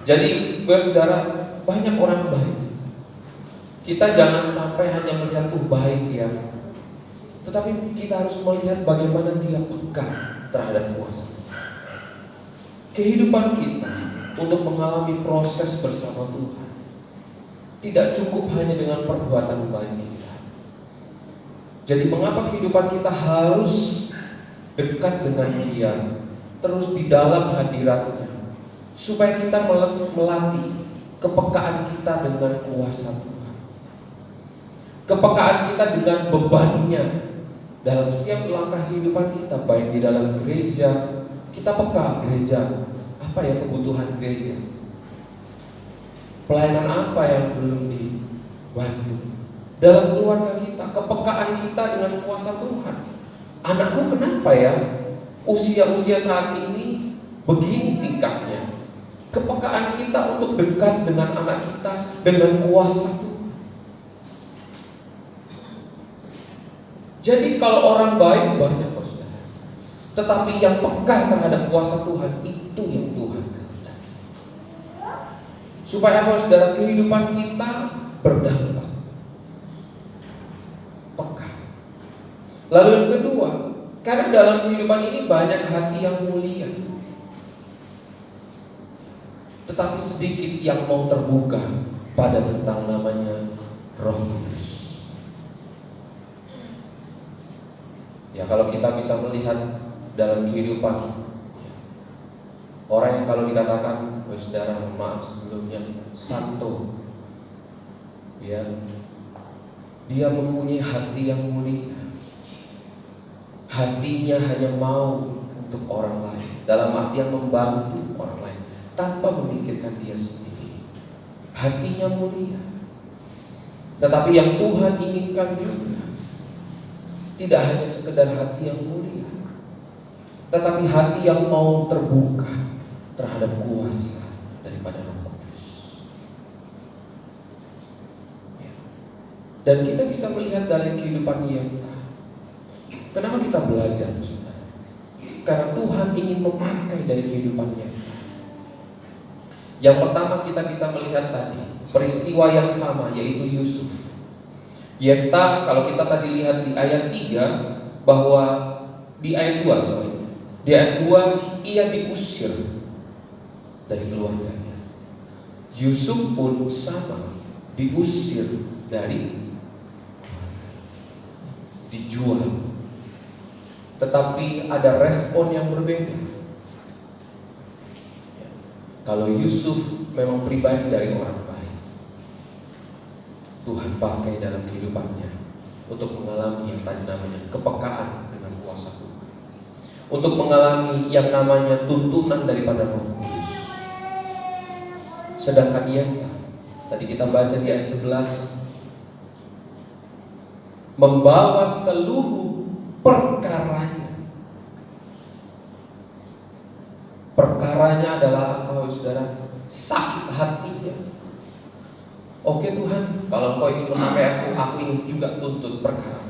Jadi, saudara, banyak orang baik. Kita jangan sampai hanya melihat baik ya, tetapi kita harus melihat bagaimana dia peka terhadap kuasa. Kehidupan kita untuk mengalami proses bersama Tuhan tidak cukup hanya dengan perbuatan baik kita. Jadi mengapa kehidupan kita harus dekat dengan Dia, terus di dalam hadirat-Nya, supaya kita melatih kepekaan kita dengan kuasa Tuhan, kepekaan kita dengan bebannya dalam setiap langkah kehidupan kita, baik di dalam gereja. Kita peka gereja, apa ya kebutuhan gereja, pelayanan apa yang belum dibantu. Dalam keluarga kita, kepekaan kita dengan kuasa Tuhan. Anakku kenapa ya usia-usia saat ini begini tingkahnya? Kepekaan kita untuk dekat dengan anak kita dengan kuasa Tuhan. Jadi kalau orang baik banyak, saudara, tetapi yang peka terhadap kuasa Tuhan itu yang Tuhan kehendaki. Supaya apa, saudara? Kehidupan kita berdampak. Lalu yang kedua, karena dalam kehidupan ini banyak hati yang mulia, tetapi sedikit yang mau terbuka pada tentang namanya Roh Kudus. Ya, kalau kita bisa melihat dalam kehidupan orang yang kalau dikatakan, saudara, maaf sebelumnya, santo, ya, dia mempunyai hati yang mulia. Hatinya hanya mau untuk orang lain, dalam artian membantu orang lain tanpa memikirkan dia sendiri. Hatinya mulia. Tetapi yang Tuhan inginkan juga tidak hanya sekedar hati yang mulia, tetapi hati yang mau terbuka terhadap kuasa daripada Roh Kudus. Dan kita bisa melihat dalam kehidupan Yeftah. Kenapa kita belajar, saudara? Karena Tuhan ingin memakai dari kehidupannya. Yang pertama kita bisa melihat tadi peristiwa yang sama, yaitu Yusuf. Yeftah, kalau kita tadi lihat di ayat 3, bahwa di ayat 2, di ayat 2 ia diusir dari keluarganya. Yusuf pun sama, diusir dari, dijual. Tetapi ada respon yang berbeda. Kalau Yusuf memang pribadi dari orang baik, Tuhan pakai dalam kehidupannya untuk mengalami yang tadi namanya kepekaan dengan kuasa Tuhan, untuk mengalami yang namanya tuntunan daripada Roh Kudus. Sedangkan Yeftah, tadi kita baca di ayat 11, membawa seluruh perkaranya. Perkaranya adalah apa, saudara? Sakit hatinya. Oke Tuhan, kalau Engkau ingin memakai aku ingin juga tuntut perkara.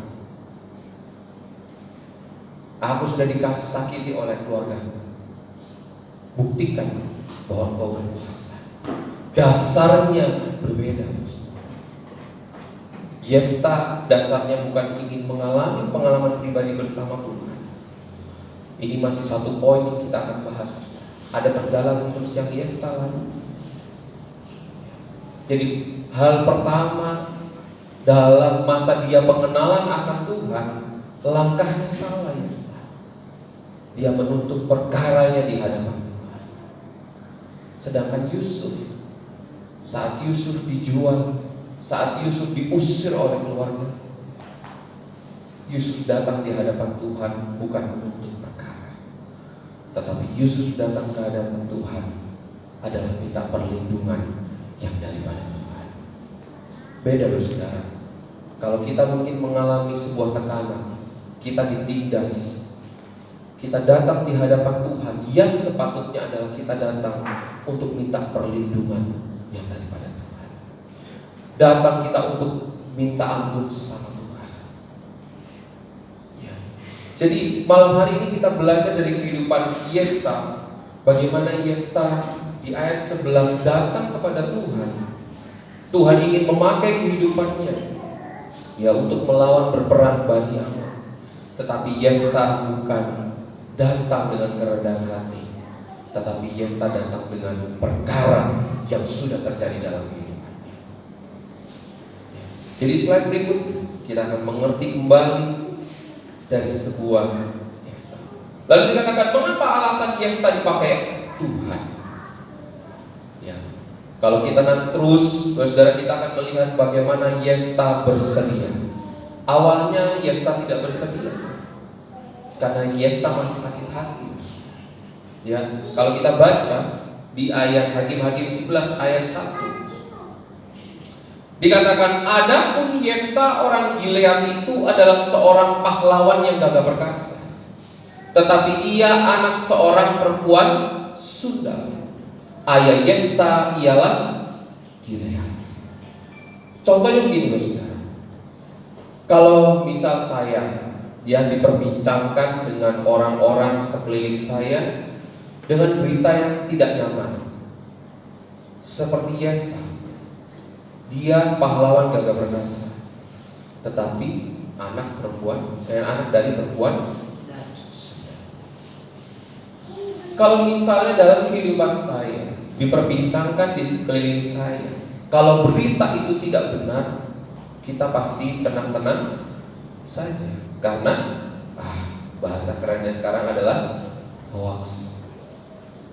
Aku sudah disakiti oleh keluarga. Buktikan bahwa Engkau berkuasa. Dasarnya berbeda. Yeftah dasarnya bukan ingin mengalami pengalaman pribadi bersama Tuhan. Ini masih satu poin yang kita akan bahas. Ada perjalanan terus yang Yeftah lalu. Jadi hal pertama dalam masa dia pengenalan akan Tuhan, langkahnya salah ya. Dia menuntut perkaranya di hadapan Tuhan. Sedangkan Yusuf, saat Yusuf dijual, Saat Yusuf diusir oleh keluarga, Yusuf datang di hadapan Tuhan bukan menuntut perkara, tetapi Yusuf datang ke hadapan Tuhan adalah minta perlindungan yang daripada Tuhan. Beda loh saudara. Kalau kita mungkin mengalami sebuah tekanan, kita ditindas, kita datang di hadapan Tuhan, yang sepatutnya adalah kita datang untuk minta perlindungan yang daripada Tuhan. Datang kita untuk minta ampun sama Tuhan. Ya. Jadi malam hari ini kita belajar dari kehidupan Yefta, bagaimana Yefta di ayat 11 datang kepada Tuhan. Tuhan ingin memakai kehidupannya ya untuk melawan berperang Bani Ammon. Tetapi Yefta bukan datang dengan kerendahan hati, tetapi Yefta datang dengan perkara yang sudah terjadi dalam kehidupannya. Jadi slide berikut kita akan mengerti kembali dari sebuah Yefta. Lalu dikatakan mengapa alasan Yefta dipakai Tuhan? Ya, kalau kita nanti terus, saudara, kita akan melihat bagaimana Yefta bersedia. Awalnya Yefta tidak bersedia karena Yefta masih sakit hati. Ya, kalau kita baca di ayat Hakim-Hakim 11 ayat 1, dikatakan adapun Yefta orang Gilead itu adalah seorang pahlawan yang gagah perkasa, tetapi ia anak seorang perempuan sundal. Ayah Yefta ialah Gilead. Contohnya begini loh saudara. Kalau misal saya yang diperbincangkan dengan orang-orang sekeliling saya dengan berita yang tidak nyaman, seperti Yefta, dia pahlawan gagah perkasa, tetapi anak dari perempuan. Kalau misalnya dalam kehidupan saya diperbincangkan di sekeliling saya, kalau berita itu tidak benar, kita pasti tenang-tenang saja, karena bahasa kerennya sekarang adalah hoax.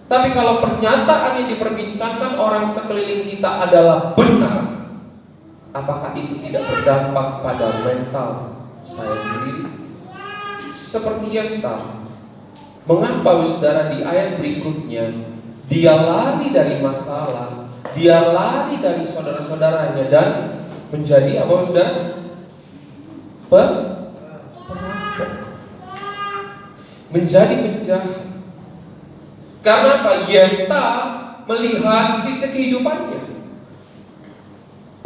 Tapi kalau pernyataan yang diperbincangkan orang sekeliling kita adalah benar, apakah itu tidak berdampak pada mental saya sendiri? Seperti Yefta, mengapa saudara di ayat berikutnya dia lari dari masalah, dia lari dari saudara-saudaranya dan menjadi apa saudara? Perampok, menjadi penjahat. Karena apa? Yefta melihat sisi kehidupannya.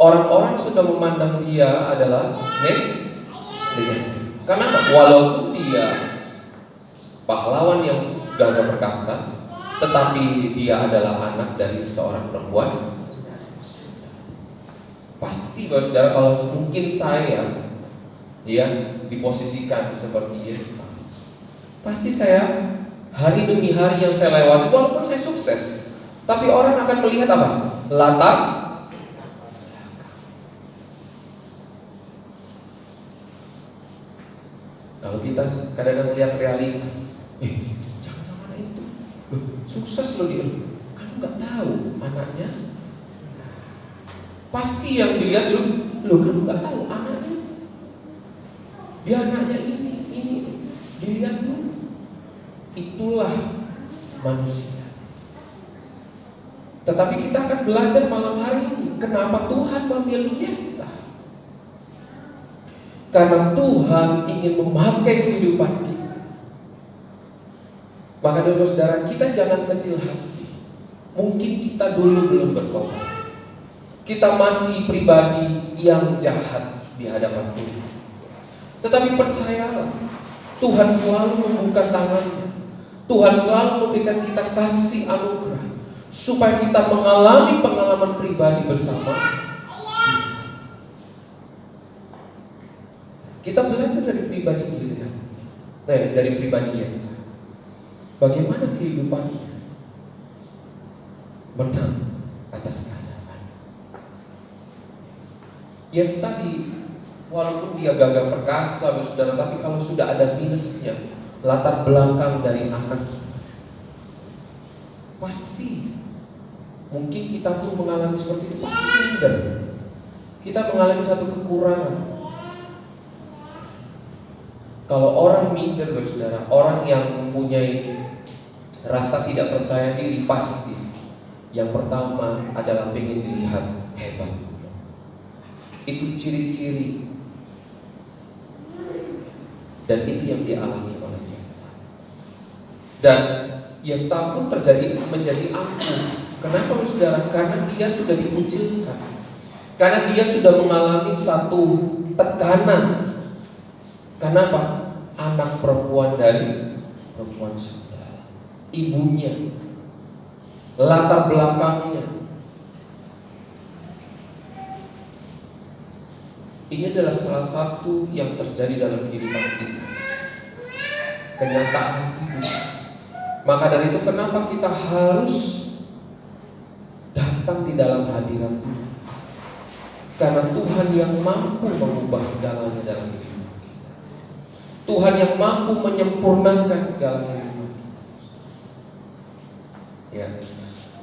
Orang-orang sudah memandang dia adalah negatif. Karena walaupun dia pahlawan yang gagah perkasa, tetapi dia adalah anak dari seorang perempuan. Pasti saudara, kalau mungkin saya diposisikan seperti Yefta, pasti saya hari demi hari yang saya lewati, walaupun saya sukses, tapi orang akan melihat apa? Latar. Kalau kita kadang-kadang lihat realita, jangan-jangan itu, sukses loh dia, kamu nggak tahu anaknya. Pasti yang dilihat dulu, kamu nggak tahu anaknya, dia anaknya ini, dilihat dulu. Itulah manusia. Tetapi kita akan belajar malam hari ini, kenapa Tuhan memilih Yefta? Karena Tuhan ingin memakai kehidupan kita. Maka saudara, kita jangan kecil hati. Mungkin kita dulu belum bertobat, kita masih pribadi yang jahat di hadapan Tuhan. Tetapi percayalah, Tuhan selalu membuka tangannya. Tuhan selalu memberikan kita kasih anugerah supaya kita mengalami pengalaman pribadi bersama. Kita belajar dari pribadi Gilead, dari pribadi Yefta. Bagaimana kehidupannya menang atas keadaan. Yefta walaupun dia gagah perkasa, saudara, tapi kalau sudah ada minusnya, latar belakang dari anak, pasti mungkin kita pun mengalami seperti itu, pasti minder. kita mengalami satu kekurangan. Kalau orang minder, saudara, orang yang mempunyai rasa tidak percaya diri, pasti yang pertama adalah pengen dilihat hebat. Itu ciri-ciri, dan itu yang dialami oleh Yefta. Dan Yefta pun menjadi angkuh. Kenapa, saudara? Karena dia sudah dikucilkan, karena dia sudah mengalami satu tekanan. Kenapa? Anak perempuan dari perempuan saudara, ibunya, latar belakangnya. Ini adalah salah satu yang terjadi dalam kehidupan kita, kenyataan hidup. Maka dari itu kenapa kita harus datang di dalam hadirat Tuhan? Karena Tuhan yang mampu mengubah segalanya dalam hidup kita. Tuhan yang mampu menyempurnakan segalanya. Ya.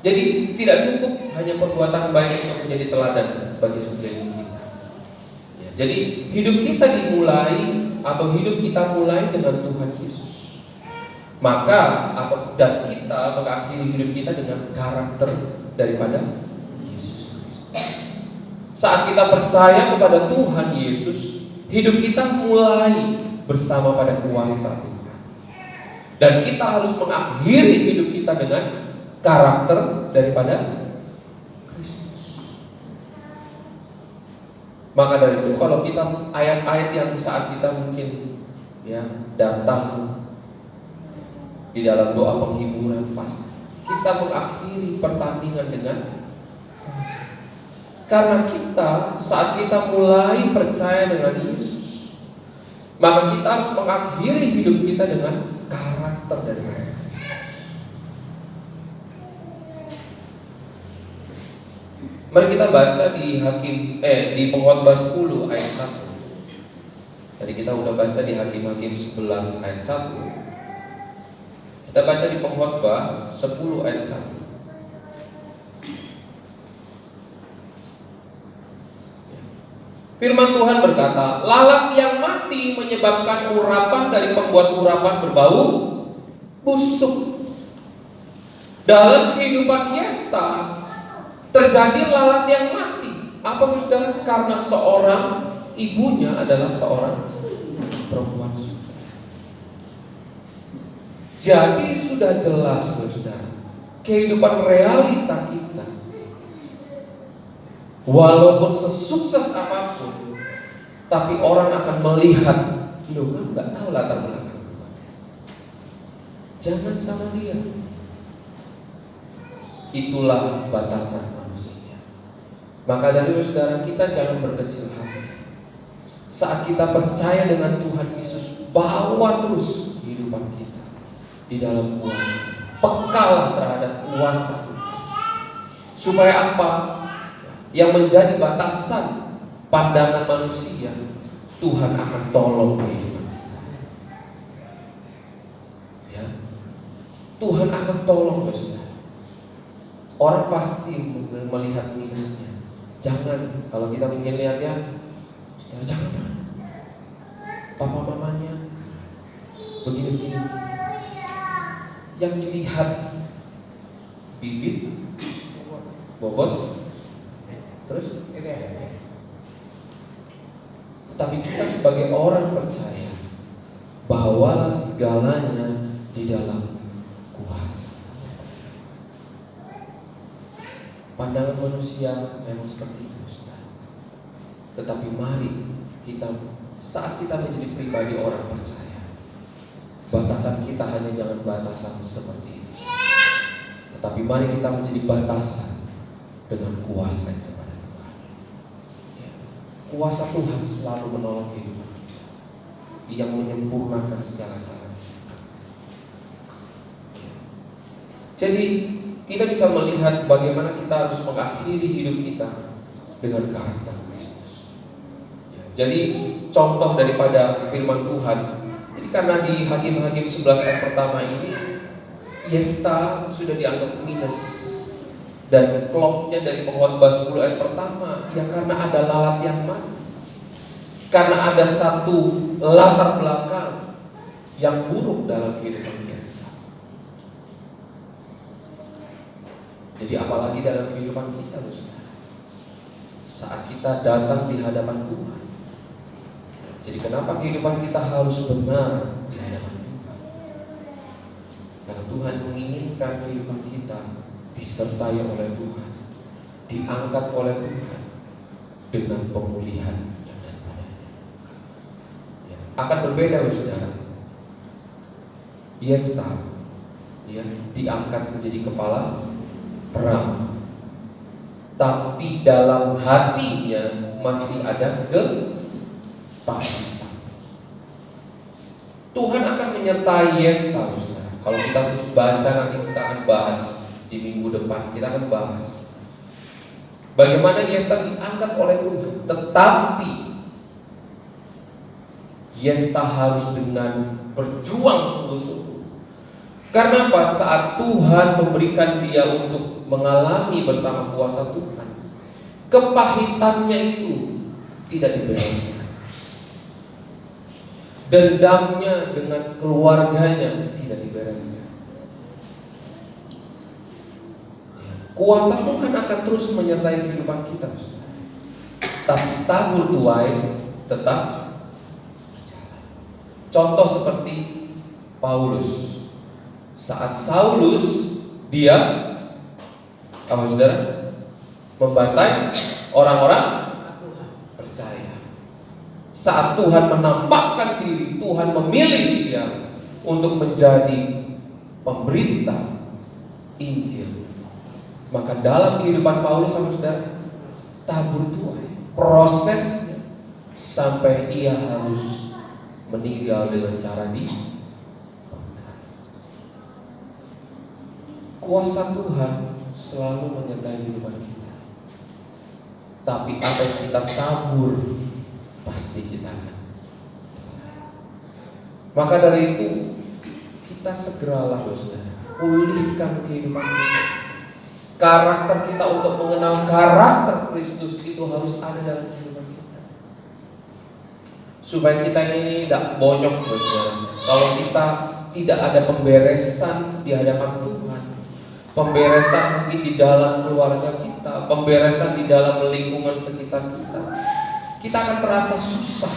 Jadi tidak cukup hanya perbuatan baik untuk menjadi teladan bagi sekeliling kita. Ya. Jadi hidup kita dimulai, atau hidup kita mulai dengan Tuhan Yesus. Maka dan kita mengakhiri hidup kita dengan karakter daripada Yesus Kristus. Saat kita percaya kepada Tuhan Yesus, hidup kita mulai bersama pada kuasa Tuhan. Dan kita harus mengakhiri hidup kita dengan karakter daripada Kristus. Maka dari itu, kalau kita ayat-ayat yang saat kita mungkin datang di dalam doa penghiburan, pasti kita mengakhiri pertandingan dengan, karena kita saat kita mulai percaya dengan Yesus, maka kita harus mengakhiri hidup kita dengan karakter dari mereka. Mari kita baca di Pengkhotbah 10 ayat 1. Tadi kita udah baca di Hakim-Hakim 11 ayat 1. Kita baca di Pengkhotbah 10 ayat 1. Firman Tuhan berkata, lalat yang mati menyebabkan urapan dari pembuat urapan berbau busuk. Dalam kehidupan Yefta terjadi lalat yang mati. Apa, saudara? Karena seorang ibunya adalah seorang perempuan suci. Jadi sudah jelas, saudara, kehidupan realita kita, walaupun sesukses apapun, tapi orang akan melihat, loh, kamu nggak tahu latar belakang. Jangan sama dia. Itulah batasan manusia. Maka dari itu, saudara, kita jangan berkecil hati. Saat kita percaya dengan Tuhan Yesus, bawa terus kehidupan kita di dalam kuasa. Pekalah terhadap kuasa Tuhan. Supaya apa? Yang menjadi batasan pandangan manusia, Tuhan akan tolong kehidupan kita. Ya. Tuhan akan tolong, saudara. Orang pasti melihat minusnya. Jangan, kalau kita ingin lihatnya, jangan. Papa mamanya begini-begini. Yang dilihat bibit, bobot, terus. Tetapi kita sebagai orang percaya, bawalah segalanya di dalam kuasa. Pandangan manusia memang seperti itu, saudara. Tetapi mari kita, saat kita menjadi pribadi orang percaya, batasan kita hanya jangan batasan seperti itu, tetapi mari kita menjadi batasan dengan kuasa yang kepada Tuhan. Kuasa Tuhan selalu menolong kehidupan kita, yang menyempurnakan segala cara. Jadi kita bisa melihat bagaimana kita harus mengakhiri hidup kita dengan karakter Kristus. Jadi contoh daripada firman Tuhan. Jadi karena di Hakim-Hakim 11 ayat pertama ini, Yefta sudah dianggap minus. Dan klopnya dari Pengkhotbah 10 ayat pertama, ya karena ada lalat yang mati. Karena ada satu latar belakang yang buruk dalam kehidupan kita. Jadi apalagi dalam kehidupan kita, saudara, saat kita datang di hadapan Tuhan. Jadi kenapa kehidupan kita harus benar di hadapan Tuhan? Karena Tuhan menginginkan kehidupan kita disertai oleh Tuhan, diangkat oleh Tuhan dengan pemulihan yang daripadanya. Ya, akan berbeda, saudara. Yeftah, ya, diangkat menjadi kepala perang, tapi dalam hatinya masih ada ketakutan. Tuhan akan menyertai Yeftah, saudara. Kalau kita terus baca, nanti kita akan bahas di minggu depan, kita akan bahas bagaimana Yeftah diangkat oleh Tuhan. Tetapi Yeftah harus dengan berjuang sungguh-sungguh. Karena apa? Saat Tuhan memberikan dia untuk mengalami bersama kuasa Tuhan, kepahitannya itu tidak dibereskan. Dendamnya dengan keluarganya tidak dibereskan. Kuasa Tuhan akan terus menyertai kehidupan kita, tapi tabur tuai tetap berjalan. Contoh seperti Paulus. Saat Saulus, dia apa, saudara? Membantai orang-orang percaya. Saat Tuhan menampakkan diri, Tuhan memilih dia untuk menjadi pemberita Injil, maka dalam kehidupan Paulus, saudara, tabur tuai prosesnya sampai ia harus meninggal dengan cara kuasa Tuhan selalu menyertai kehidupan kita. Tapi apa yang kita tabur pasti kita akan. Maka dari itu kita segeralah, saudara, pulihkan kehidupan kita. Karakter kita untuk mengenal karakter Kristus itu harus ada dalam kehidupan kita, supaya kita ini tidak bonyok, saudara. Kalau kita tidak ada pemberesan di hadapan Tuhan, pemberesan mungkin di dalam keluarga kita, pemberesan di dalam lingkungan sekitar kita, kita akan terasa susah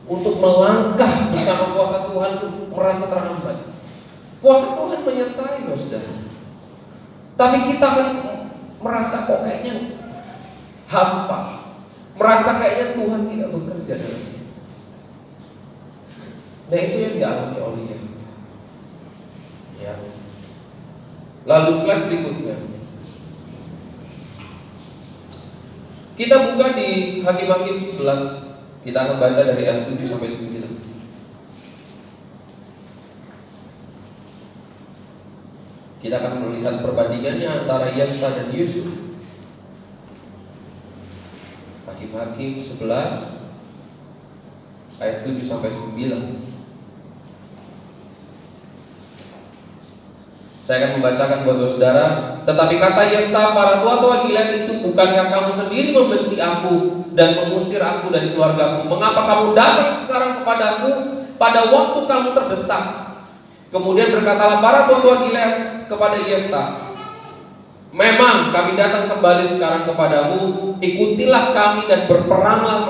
untuk melangkah bersama kuasa Tuhan, untuk merasa terhambat. Kuasa Tuhan menyertai, saudara, tapi kita akan merasa kok kayaknya hampa, merasa kayaknya Tuhan tidak bekerja dalam kita. Nah, itu yang dialami oleh Yeftah. Ya. Lalu slide berikutnya, kita buka di Hakim-Hakim 11. Kita akan baca dari ayat 7 sampai 9. Kita akan melihat perbandingannya antara Yeftah dan Yusuf. Hakim-Hakim 11 ayat 7 sampai 9. Saya akan membacakan buat saudara. Tetapi kata Yeftah, para tua-tua Gilead itu, bukankah kamu sendiri membenci aku dan mengusir aku dari keluargaku? Mengapa kamu datang sekarang kepadaku pada waktu kamu terdesak? Kemudian berkatalah para tua-tua Gilead kepada Yeftah, memang kami datang kembali sekarang kepadamu, ikutilah kami dan berperanglah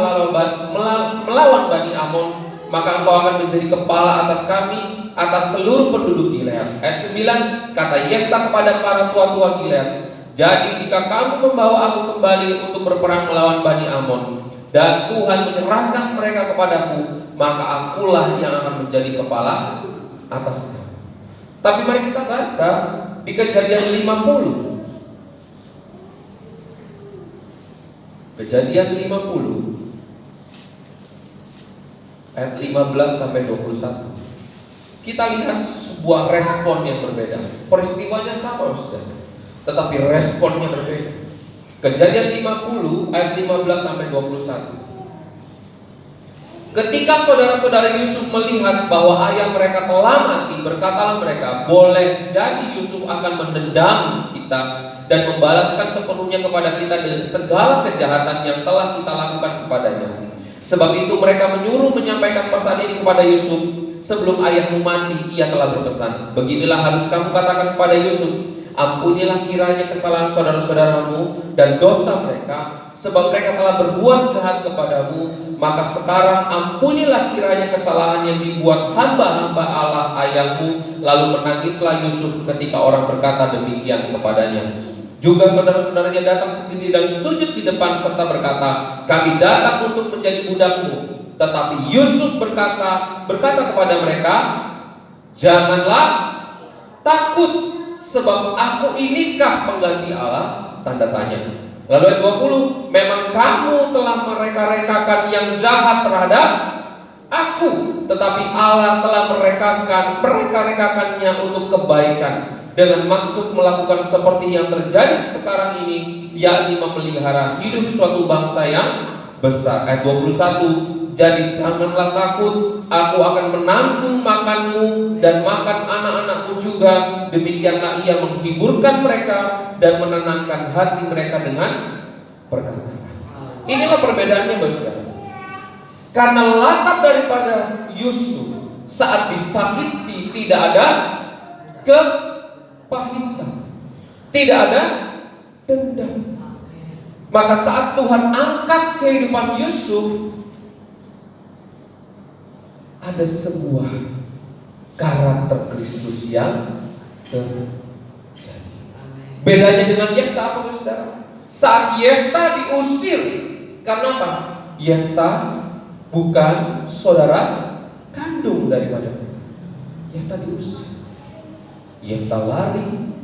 melawan Bani Amon, maka engkau akan menjadi kepala atas kami, atas seluruh penduduk Gilead. Ayat 9, kata Yeftah kepada para tua-tua Gilead, jadi jika kamu membawa aku kembali untuk berperang melawan Bani Amon, dan Tuhan menyerahkan mereka kepadaku, maka akulah yang akan menjadi kepala atas kamu. Tapi mari kita baca di Kejadian 50. Kejadian 50 ayat 15 sampai 21. Kita lihat sebuah respon yang berbeda. Peristiwanya sama, saudara, tetapi responnya berbeda. Kejadian 50 ayat 15 sampai 21. Ketika saudara-saudara Yusuf melihat bahwa ayah mereka telah mati, berkatalah mereka, boleh jadi Yusuf akan mendendam kita dan membalaskan sepenuhnya kepada kita dengan segala kejahatan yang telah kita lakukan kepadanya. Sebab itu mereka menyuruh menyampaikan pesan ini kepada Yusuf. Sebelum ayahmu mati, ia telah berpesan, beginilah harus kamu katakan kepada Yusuf, ampunilah kiranya kesalahan saudara-saudaramu dan dosa mereka, sebab mereka telah berbuat jahat kepadamu. Maka sekarang ampunilah kiranya kesalahan yang dibuat hamba-hamba Allah ayahmu. Lalu menangislah Yusuf ketika orang berkata demikian kepadanya. Juga saudara-saudaranya datang sendiri dan sujud di depan serta berkata, kami datang untuk menjadi budakmu. Tetapi Yusuf berkata kepada mereka, janganlah takut, sebab aku inikah pengganti Allah? Tanda tanya. Lalu ayat 20, memang kamu telah mereka-rekakan yang jahat terhadap aku, tetapi Allah telah mereka-rekakannya untuk kebaikan, dengan maksud melakukan seperti yang terjadi sekarang ini, yakni memelihara hidup suatu bangsa yang besar. Ayat 21, jadi janganlah takut, aku akan menanggung makanmu dan makan anak-anakmu juga. Demikianlah ia menghiburkan mereka dan menenangkan hati mereka dengan perkataan. Inilah perbedaannya, saudara. Karena latar daripada Yusuf saat disakiti tidak ada kepahitan, tidak ada dendam. Maka saat Tuhan angkat kehidupan Yusuf, ada sebuah karakter Kristus yang terjadi. Bedanya dengan Yefta apa, saudara? Saat Yefta diusir, karena apa? Yefta bukan saudara kandung daripada Yefta diusir. Yefta lari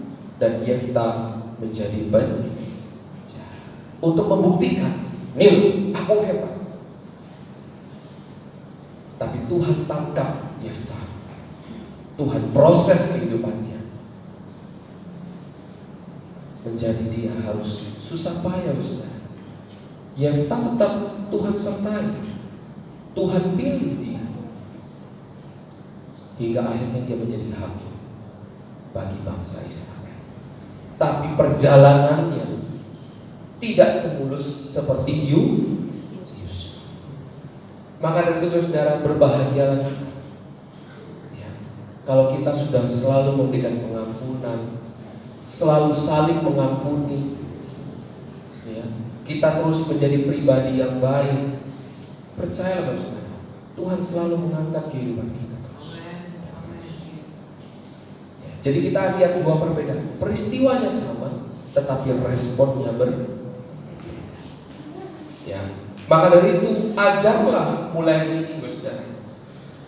dan Yefta menjadi penjara untuk membuktikan, nih aku hebat. Tapi Tuhan tangkap Yefta. Tuhan proses kehidupannya menjadi dia harus susah payah, saudara. Yefta tetap Tuhan sertai, Tuhan pilih dia, hingga akhirnya dia menjadi hakim bagi bangsa Israel. Tapi perjalanannya tidak semulus seperti Yusuf. Maka dari itu, saudara, berbahagialah kita ya, kalau kita sudah selalu memberikan pengampunan, selalu saling mengampuni ya, kita terus menjadi pribadi yang baik. Percayalah, saudara, Tuhan selalu mengangkat kehidupan kita terus ya. Jadi kita lihat dua perbedaan, peristiwanya sama tetapi responnya berbeda ya. Maka dari itu ajarlah mulai ini, saudara,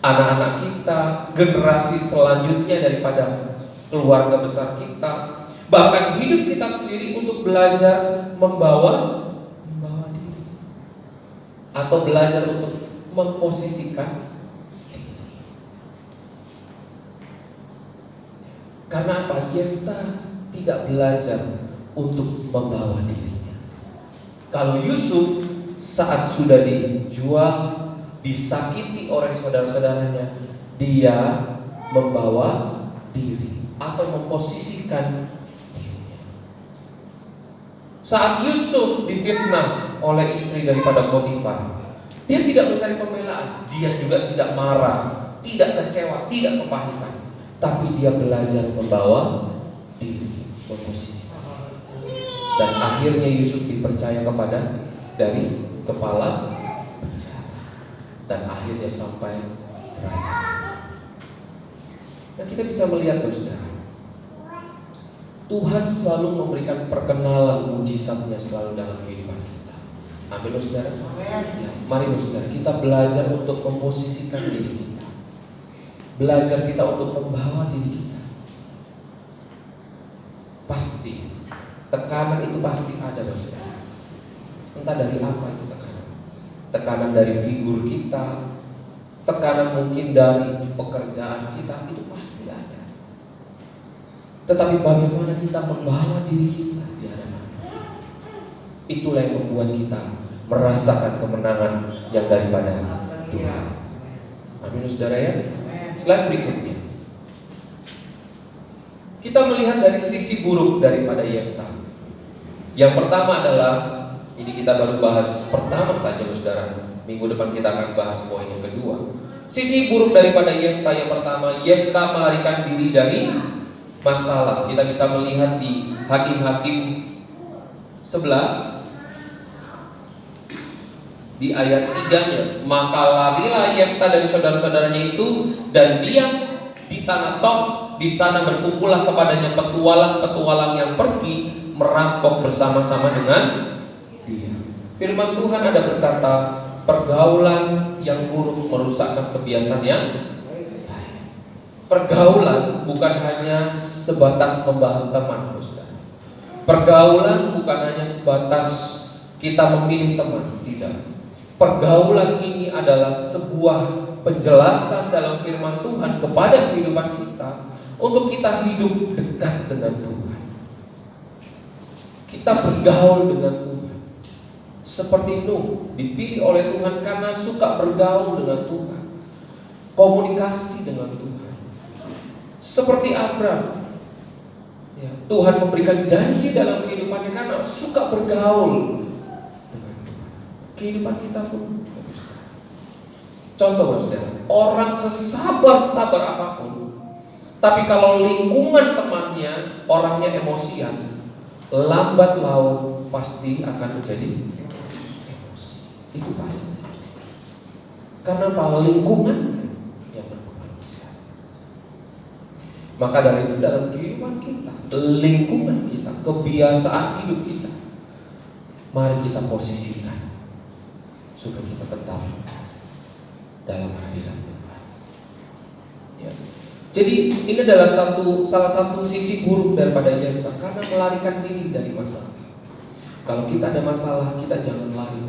anak-anak kita, generasi selanjutnya daripada keluarga besar kita, bahkan hidup kita sendiri untuk belajar membawa diri, atau belajar untuk memposisikan diri. Karena apa? Yefta tidak belajar untuk membawa dirinya. Kalau Yusuf saat sudah dijual, disakiti oleh saudara-saudaranya, dia membawa diri atau memposisikan dirinya. Saat Yusuf difitnah oleh istri daripada Potifar, dia tidak mencari pembelaan, dia juga tidak marah, tidak kecewa, tidak kepahitan, tapi dia belajar membawa diri, memposisikan. Dan akhirnya Yusuf dipercaya kepada dari kepala penjara dan akhirnya sampai raja. Nah, kita bisa melihat, saudara, Tuhan selalu memberikan perkenalan mujizatnya selalu dalam kehidupan kita. Amin, saudara. Ya, mari, saudara, kita belajar untuk memposisikan diri kita, belajar kita untuk membawa diri kita. Pasti tekanan itu pasti ada, saudara. Entah dari apa itu tekanan. Tekanan dari figur kita, tekanan mungkin dari pekerjaan kita, itu pasti ada. Tetapi bagaimana kita membawa diri kita di hadapan Tuhan, itulah yang membuat kita merasakan kemenangan yang daripada Tuhan. Amin saudara ya. Slide berikutnya. Kita melihat dari sisi buruk daripada Yefta. Yang pertama adalah, ini kita baru bahas pertama saja saudara. Minggu depan kita akan bahas poin yang kedua. Sisi buruk daripada Yefta yang pertama, Yefta melarikan diri dari masalah. Kita bisa melihat di Hakim-Hakim 11 di ayat 3-nya. Maka larilah Yefta dari saudara-saudaranya itu dan diam di tanah Tob. Di sana berkumpullah kepadanya petualang-petualang yang pergi merampok bersama-sama dengan dia. Firman Tuhan ada berkata, pergaulan yang buruk merusakkan kebiasaan yang baik. Pergaulan bukan hanya sebatas membahas teman, saudara. Pergaulan bukan hanya sebatas kita memilih teman, tidak. Pergaulan ini adalah sebuah penjelasan dalam firman Tuhan kepada kehidupan kita untuk kita hidup dekat dengan Tuhan. Kita bergaul dengan Tuhan. Seperti Nuh, dipilih oleh Tuhan karena suka bergaul dengan Tuhan, komunikasi dengan Tuhan. Seperti Abraham, ya, Tuhan memberikan janji dalam kehidupannya karena suka bergaul dengan Tuhan. Kehidupan kita pun, contoh saudara, orang sesabar-sabar apapun, tapi kalau lingkungan temannya orangnya emosian, lambat laun pasti akan menjadi emosi. Itu pasti. Karena pada lingkungan yang berpengaruh. Maka dari itu dalam kehidupan kita, lingkungan kita, kebiasaan hidup kita, mari kita posisikan supaya kita tetap dalam hadirat Tuhan. Ya. Jadi ini adalah salah satu sisi buruk daripada Yefta, karena melarikan diri dari masalah. Kalau kita ada masalah, kita jangan lari,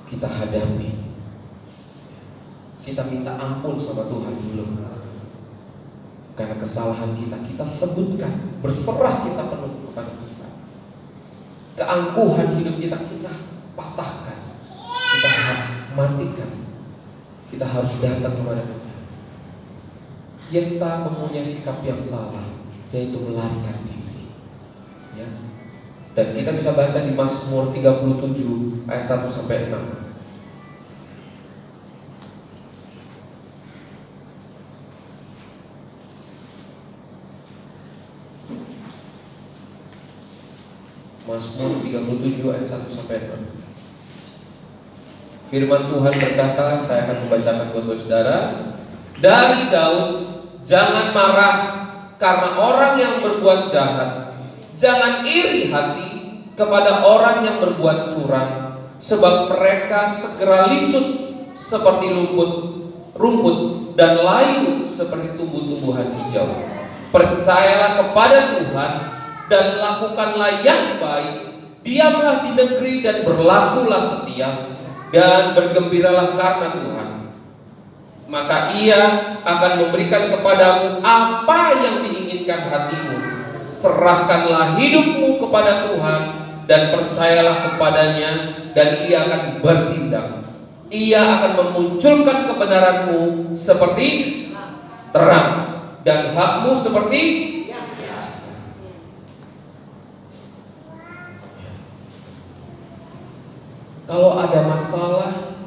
kita hadapi. Kita minta ampun sama Tuhan dulu. Karena kesalahan kita sebutkan, berserah kita penuh kepada Tuhan. Keangkuhan hidup kita patahkan, kita matikan. Kita harus datang kepada Tuhan. Yefta mempunyai sikap yang salah, yaitu melarikan diri. Ya. Dan kita bisa baca di Mazmur 37 ayat 1 sampai 6. Mazmur 37 ayat 1 sampai 6. Firman Tuhan berkata, saya akan membacakan buat saudara. Dari Daud, jangan marah karena orang yang berbuat jahat. Jangan iri hati kepada orang yang berbuat curang, sebab mereka segera lisut seperti rumput dan layu seperti tumbuh-tumbuhan hijau. Percayalah kepada Tuhan dan lakukanlah yang baik. Diamlah di negeri dan berlakulah setia, dan bergembiralah karena Tuhan. Maka Ia akan memberikan kepadamu apa yang diinginkan hatimu. Serahkanlah hidupmu kepada Tuhan dan percayalah kepadanya, dan Ia akan bertindak. Ia akan memunculkan kebenaranmu seperti terang dan hakmu seperti kalau ada masalah,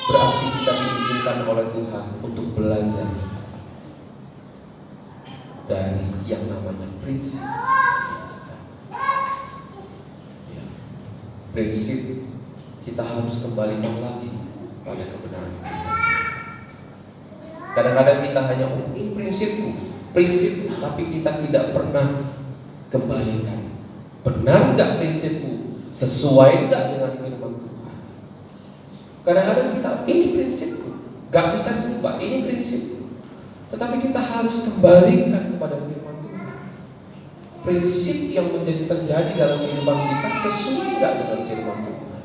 berarti kita diizinkan oleh Tuhan untuk belajar dari yang namanya prinsip. Ya. Prinsip kita harus kembalikan lagi pada kebenaran Tuhan. Kadang-kadang kita hanya ini prinsipku, tapi kita tidak pernah kembalikan. Benar nggak prinsipku? Sesuai nggak dengan firman Tuhan? Kadang-kadang kita ini prinsipku, nggak bisa diubah, ini prinsipku. Tetapi kita harus kembalikan kepada firman Tuhan. Prinsip yang menjadi terjadi dalam kehidupan kita sesuai nggak dengan firman Tuhan?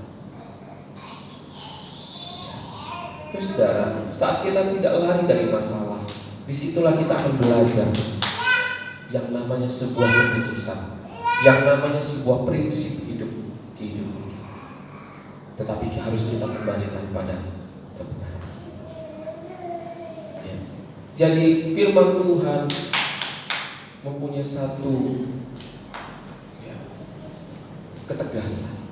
Terus saudara, saat kita tidak lari dari masalah, disitulah kita akan belajar yang namanya sebuah keputusan, yang namanya sebuah prinsip hidup kita. tetapi harus kita kembalikan pada kebenaran. Ya. Jadi firman Tuhan mempunyai satu ketegasan.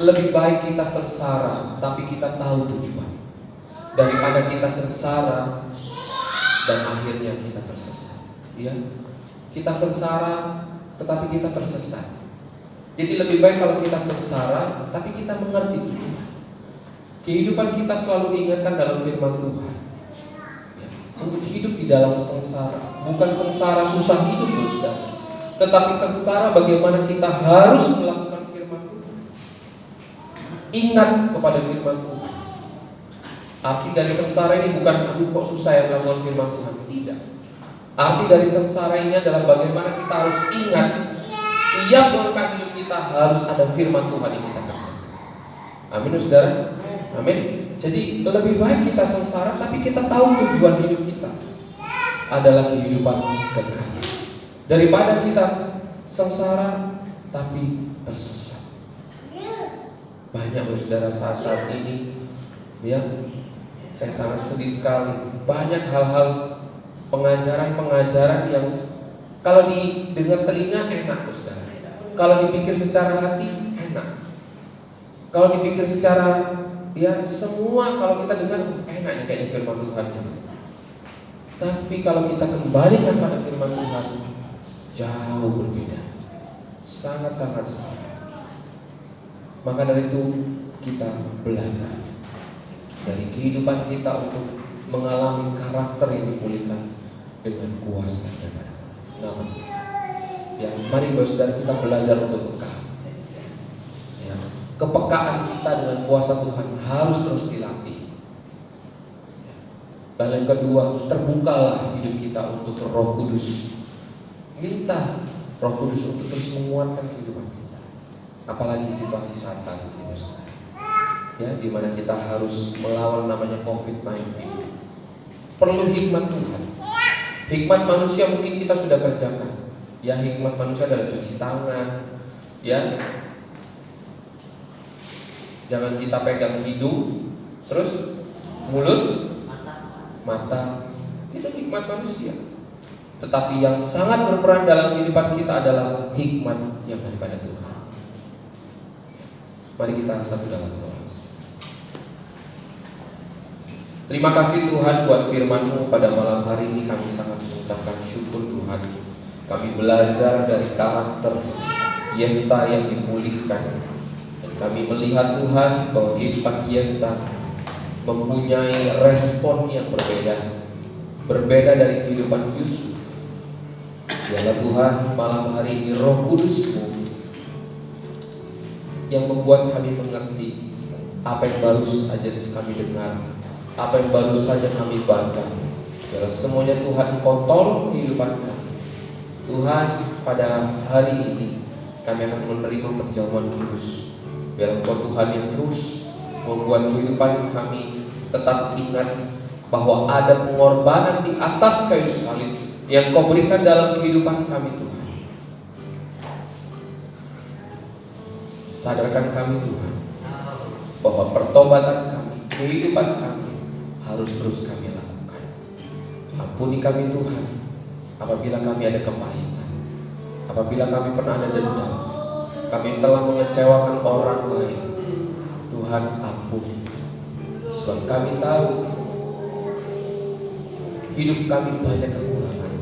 Lebih baik kita sengsara tapi kita tahu tujuan, daripada kita sengsara dan akhirnya kita tersesat. Ya, kita sengsara tetapi kita tersesat. Jadi lebih baik kalau kita sengsara tapi kita mengerti tujuan. Kehidupan kita selalu diingatkan dalam firman Tuhan, ya, untuk hidup di dalam sengsara. Bukan sengsara susah hidup, saudara, tetapi sengsara bagaimana kita harus melakukan firman Tuhan. Ingat kepada firman Tuhan. Arti dari sengsara ini bukan aduh kok susah ya melakukan firman Tuhan. Tidak. Arti dari sengsara ini adalah bagaimana kita harus ingat setiap langkah hidup kita harus ada firman Tuhan yang kita kerjakan. Amin, saudara. Amin. Jadi lebih baik kita sengsara tapi kita tahu tujuan hidup kita adalah kehidupan kekal, daripada kita sengsara tapi tersesat. Banyak saudara saat-saat ini, ya, saya sangat sedih sekali. Banyak hal-hal pengajaran-pengajaran yang kalau didengar telinga enak, saudara. Kalau dipikir secara hati enak. Kalau dipikir secara, ya, semua kalau kita dengar enak kayaknya firman Tuhan. Tapi kalau kita kembalikan pada firman Tuhan, jauh berbeda. Sangat-sangat sama. Maka dari itu kita belajar dari kehidupan kita untuk mengalami karakter yang dipulihkan dengan kuasa-Nya. Nah, ya, mari saudara kita belajar untuk peka. Ya, kepekaan kita dengan kuasa Tuhan harus terus dilatih. Dan yang kedua, terbukalah hidup kita untuk Roh Kudus. Minta Roh Kudus untuk terus menguatkan kehidupan kita. Apalagi situasi saat-saat ini, ya, di mana kita harus melawan namanya COVID-19. Perlu hikmat Tuhan. Hikmat manusia mungkin kita sudah kerjakan. Ya, hikmat manusia adalah cuci tangan. Ya, jangan kita pegang hidung, terus mulut, mata. Itu hikmat manusia. Tetapi yang sangat berperan dalam kehidupan kita adalah hikmat yang daripada Tuhan. Mari kita satu dalam doa. Terima kasih Tuhan buat firman-Mu pada malam hari ini. Kami sangat mengucapkan syukur Tuhan. Kami belajar dari karakter Yefta yang dipulihkan. Dan kami melihat Tuhan bahwa kehidupan Yefta mempunyai respon yang berbeda. Berbeda dari kehidupan Yusuf. Biarlah Tuhan malam hari ini Roh Kudus-Mu yang membuat kami mengerti apa yang baru saja kami dengar, apa yang baru saja kami baca. Biarlah semuanya Tuhan Engkau tolong kehidupan kami. Tuhan, pada hari ini kami akan menerima perjamuan kudus. Biarlah Engkau Tuhan yang terus membuat kehidupan kami tetap ingat bahwa ada pengorbanan di atas kayu salib yang Kau berikan dalam kehidupan kami Tuhan. Sadarkan kami Tuhan bahwa pertobatan kami, kehidupan kami harus terus kami lakukan. Ampuni kami Tuhan apabila kami ada kepahitan, apabila kami pernah ada dendam, kami telah mengecewakan orang lain. Tuhan ampuni, sebab kami tahu hidup kami banyak kekurangan.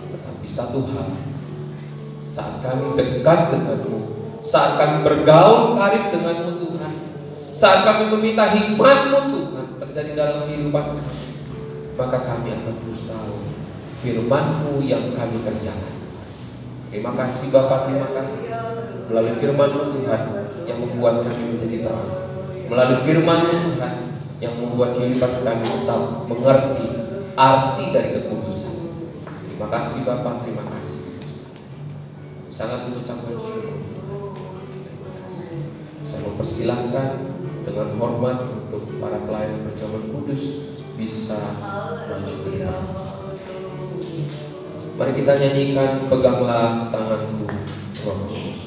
Tetapi satu hal, saat kami dekat dengan-Mu, saat kami bergaul karib dengan-Mu Tuhan, saat kami meminta hikmat-Mu Tuhan terjadi dalam kehidupan kami, maka kami akan terus tahu firman-Mu yang kami kerjakan. Terima kasih Bapa, terima kasih melalui firman-Mu Tuhan yang membuat kami menjadi terang, melalui firman-Mu Tuhan yang membuat kehidupan kami tetap mengerti arti dari kekudusan. Terima kasih Bapa, terima kasih. Sangat mengucapkan syukur. Saya mempersilahkan dengan hormat untuk para pelayan perjamuan kudus bisa maju ke depan. Mari kita nyanyikan Peganglah Tanganku, Roh Kudus.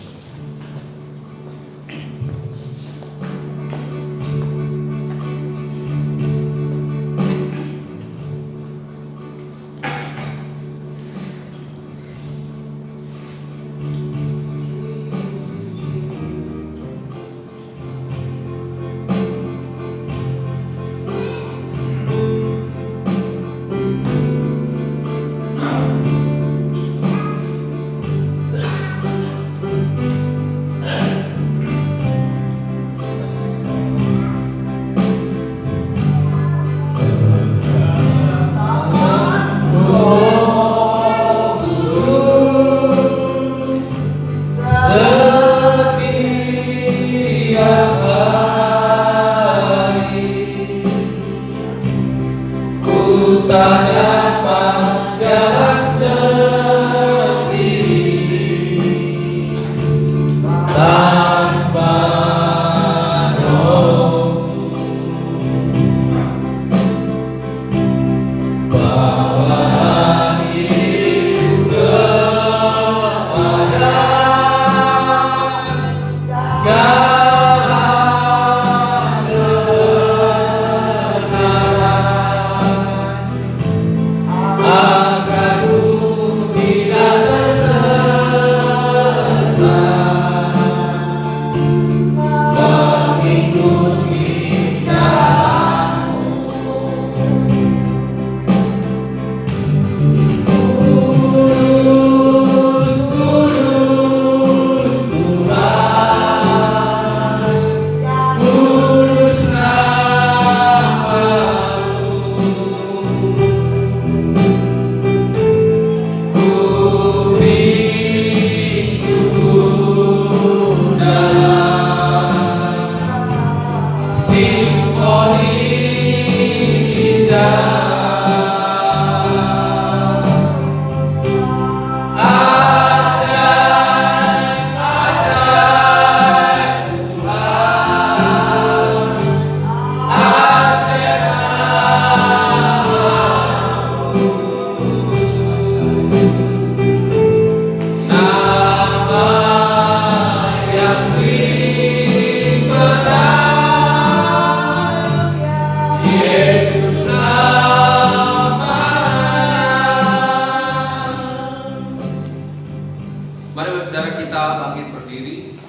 Mari saudara kita bangkit berdiri,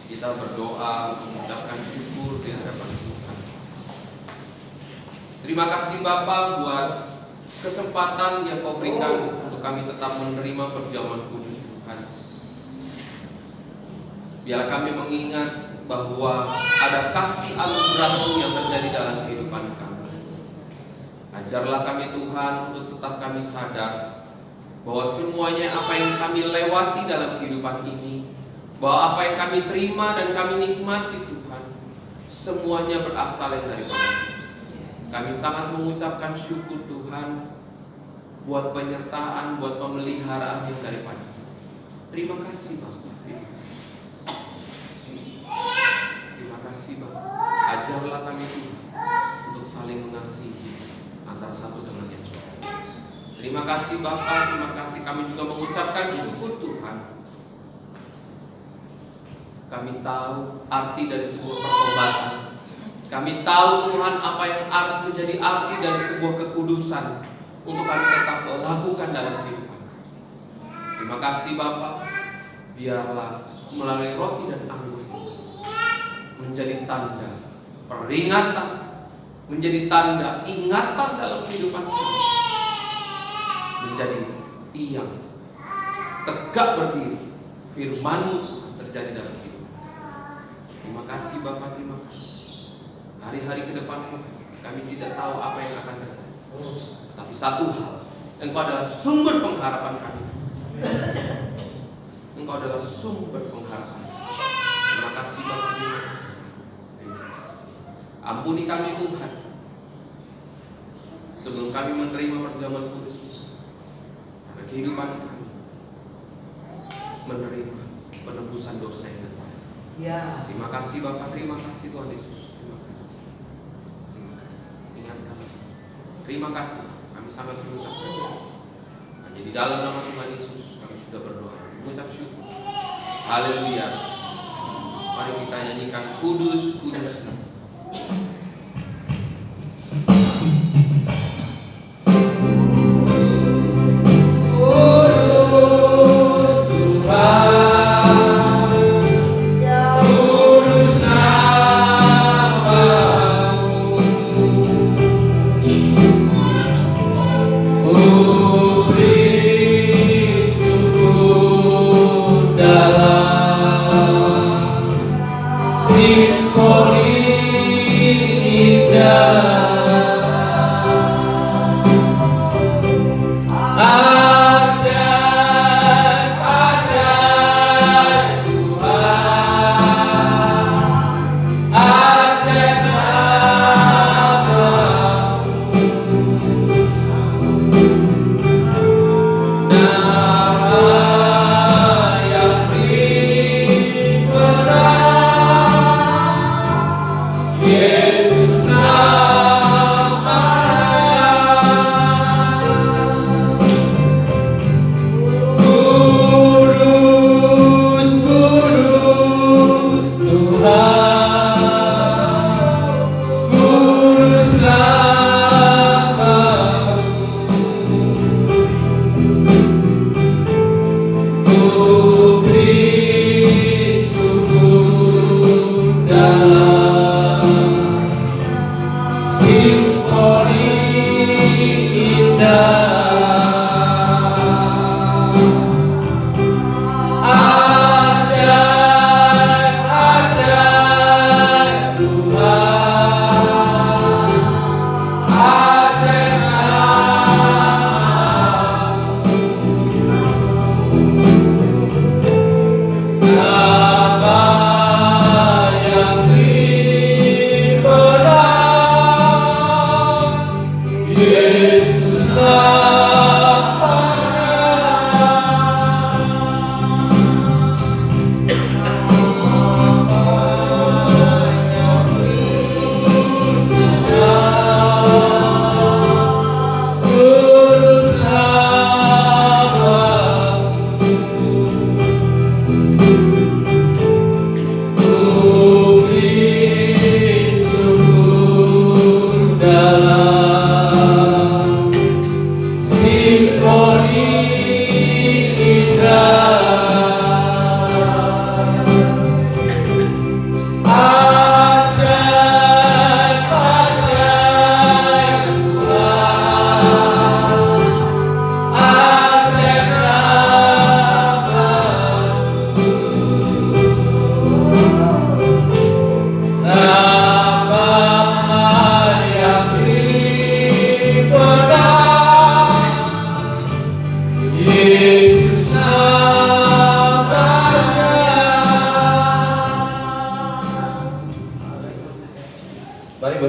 kita berdoa mengucapkan syukur di hadapan Tuhan. Terima kasih Bapa buat kesempatan yang Kau berikan untuk kami tetap menerima perjamuan kudus Tuhan. Biarlah kami mengingat bahwa ada kasih anugerah-Mu yang terjadi dalam kehidupan kami. Ajarlah kami Tuhan untuk tetap kami sadar bahwa semuanya apa yang kami lewati dalam kehidupan ini, bahwa apa yang kami terima dan kami nikmati Tuhan, semuanya berasal dari Tuhan. Kami sangat mengucapkan syukur Tuhan buat penyertaan, buat pemeliharaan yang daripada. Terima kasih Bapak. Terima kasih Bapak. Ajarlah kami Tuhan untuk saling mengasihi antara satu dengan yang lain. Terima kasih Bapak, terima kasih. Kami juga mengucapkan syukur Tuhan. Kami tahu arti dari sebuah pertobatan. Kami tahu Tuhan apa yang menjadi arti dari sebuah kekudusan untuk kami tetap lakukan dalam kehidupan. Terima kasih Bapak. Biarlah melalui roti dan anggur menjadi tanda peringatan, menjadi tanda ingatan dalam kehidupan kami, menjadi tiang tegak berdiri firman-Mu terjadi dalam kehidupan. Terima kasih Bapak, terima kasih. Hari-hari ke depan kami tidak tahu apa yang akan terjadi, tapi satu hal, Engkau adalah sumber pengharapan kami. Engkau adalah sumber pengharapan. Terima kasih Bapak, terima kasih. Terima kasih. Ampuni kami Tuhan sebelum kami menerima perjamuan kudus, karena kehidupan kami menerima penebusan dosa yang ada. Ya. Terima kasih Bapak, terima kasih Tuhan Yesus. Terima kasih. Terima kasih. Ingat kami. Terima kasih. Kami sangat mengucapkan syukur. Hanya di dalam nama Tuhan Yesus kami sudah berdoa, mengucap syukur. Haleluya. Mari kita nyanyikan kudus, kudus. Simfoni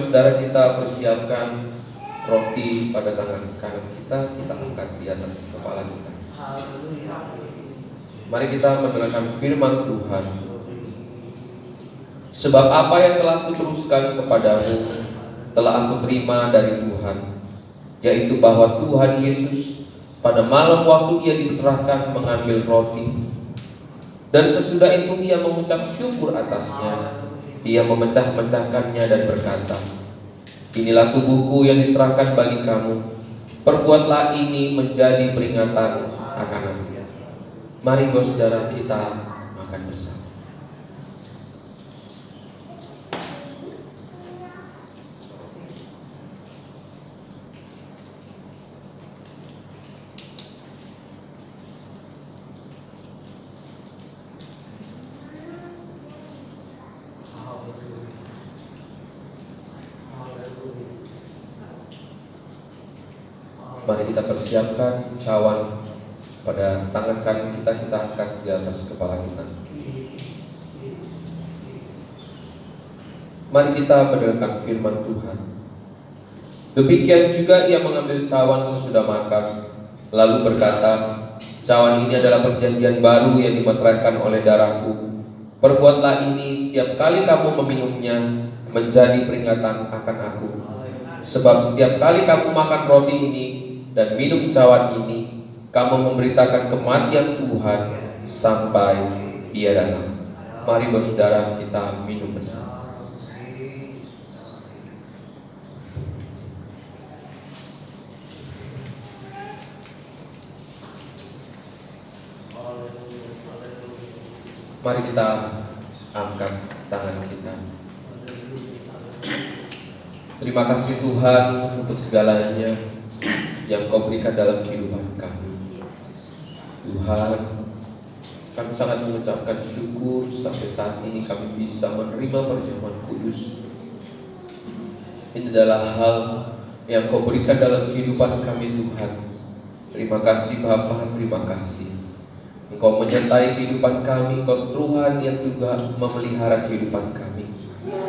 saudara kita persiapkan roti pada tangan kanan kita, kita angkat di atas kepala kita. Mari kita mendengarkan firman Tuhan. Sebab apa yang telah kuteruskan kepadamu telah aku terima dari Tuhan, yaitu bahwa Tuhan Yesus pada malam waktu ia diserahkan mengambil roti, dan sesudah itu ia mengucap syukur atasnya, ia memecah-mecahkannya dan berkata, inilah tubuhku yang diserahkan bagi kamu, perbuatlah ini menjadi peringatan akan aku. Mari saudara kita makan bersama. Mari kita persiapkan cawan pada tangan kanan kita, kita angkat di atas kepala kita. Mari kita mendengarkan firman Tuhan. Demikian juga ia mengambil cawan sesudah makan, lalu berkata, cawan ini adalah perjanjian baru yang dimeteraikan oleh darahku. Perbuatlah ini setiap kali kamu meminumnya menjadi peringatan akan aku. Sebab setiap kali kamu makan roti ini dan minum cawan ini, kamu memberitakan kematian Tuhan sampai ia datang. Mari saudara kita minum bersama. Mari kita angkat tangan kita. Terima kasih Tuhan untuk segalanya yang Kau berikan dalam kehidupan kami. Tuhan, kami sangat mengucapkan syukur sampai saat ini kami bisa menerima perjamuan kudus. Ini adalah hal yang Kau berikan dalam kehidupan kami Tuhan. Terima kasih Bapa, terima kasih. Engkau menyertai kehidupan kami, Engkau Tuhan yang juga memelihara kehidupan kami.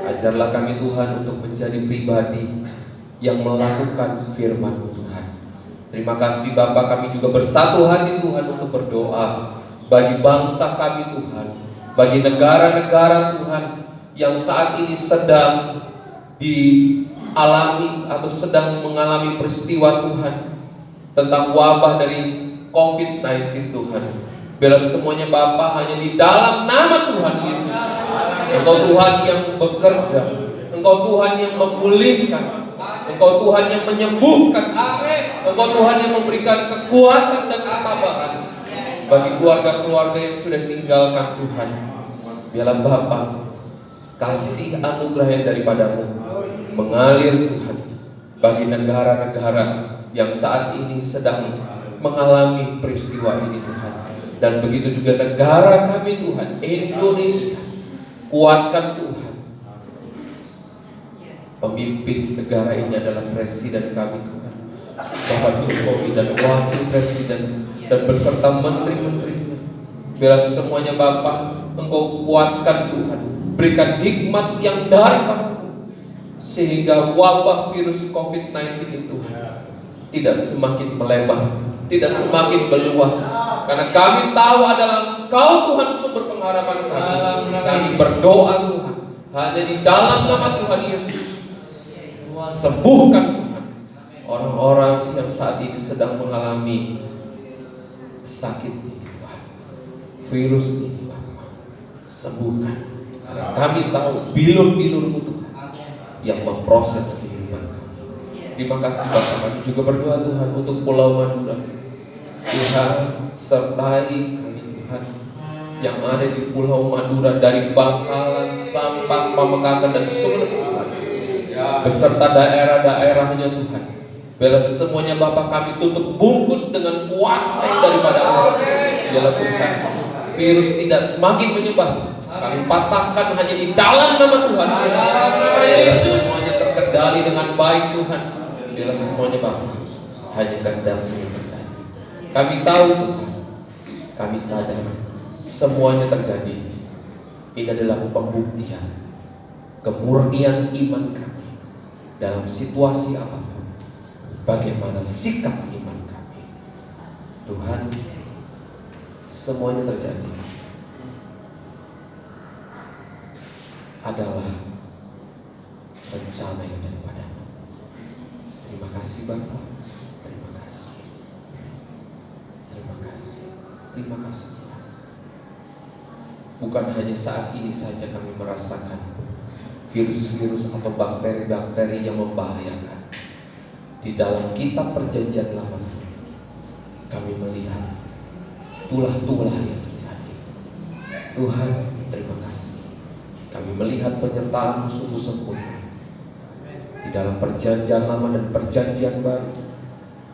Ajarlah kami Tuhan untuk menjadi pribadi yang melakukan firman-Mu Tuhan. Terima kasih Bapa, kami juga bersatu hati Tuhan untuk berdoa bagi bangsa kami Tuhan, bagi negara-negara Tuhan yang saat ini sedang dialami atau sedang mengalami peristiwa Tuhan tentang wabah dari COVID-19 Tuhan. Biarlah semuanya Bapa hanya di dalam nama Tuhan Yesus. Engkau Tuhan yang bekerja, Engkau Tuhan yang memulihkan, Engkau Tuhan yang menyembuhkan, Engkau Tuhan yang memberikan kekuatan dan ketabahan bagi keluarga-keluarga yang sudah tinggalkan Tuhan. Biarlah Bapa, kasih anugerah yang daripadamu mengalir Tuhan bagi negara-negara yang saat ini sedang mengalami peristiwa ini Tuhan. Dan begitu juga negara kami Tuhan, Indonesia. Kuatkan Tuhan. Pemimpin negara ini adalah presiden kami Tuhan, Bapak Jokowi dan wakil presiden dan beserta menteri-menteri. Biarlah semuanya Bapak, Engkau kuatkan Tuhan. Berikan hikmat yang daripadamu, sehingga wabah virus COVID-19 itu tidak semakin melebar, tidak semakin meluas. Karena kami tahu adalah Engkau Tuhan sumber pengharapan kami. Kami berdoa Tuhan, hanya di dalam nama Tuhan Yesus, sembuhkan Tuhan orang-orang yang saat ini sedang mengalami sakit ini Tuhan, virus ini Tuhan. Sembuhkan. Karena kami tahu bilur-bilur-Mu Tuhan yang memproses kehidupan kami. Terima kasih Bapak, kami juga berdoa Tuhan untuk Pulau Madura. Tuhan, sertai kami Tuhan yang ada di Pulau Madura, dari Bangkalan sampai Pamekasan dan Sumeneb Tuhan, beserta daerah-daerahnya Tuhan. Biarlah semuanya Bapak kami tutup bungkus dengan kuasa yang daripada Allah. Biarlah Tuhan, virus tidak semakin menyebar. Kami patahkan hanya di dalam nama Tuhan Yesus. Biarlah semuanya terkendali dengan baik Tuhan. Biarlah semuanya Bapak hanya kehendak-Mu yang terjadi. Kami tahu Tuhan, kami sadar semuanya terjadi. Ini adalah pembuktian kemurnian iman kami dalam situasi apapun, bagaimana sikap iman kami. Tuhan, semuanya terjadi adalah rencana yang daripada-Mu. Terima kasih Bapa, terima kasih, terima kasih, terima kasih Tuhan. Bukan hanya saat ini saja kami merasakan virus-virus atau bakteri-bakteri yang membahayakan. Di dalam kitab Perjanjian Lama kami melihat tulah-tulah yang terjadi. Tuhan, terima kasih. Kami melihat penyertaan-Mu sungguh sempurna. Di dalam Perjanjian Lama dan Perjanjian Baru,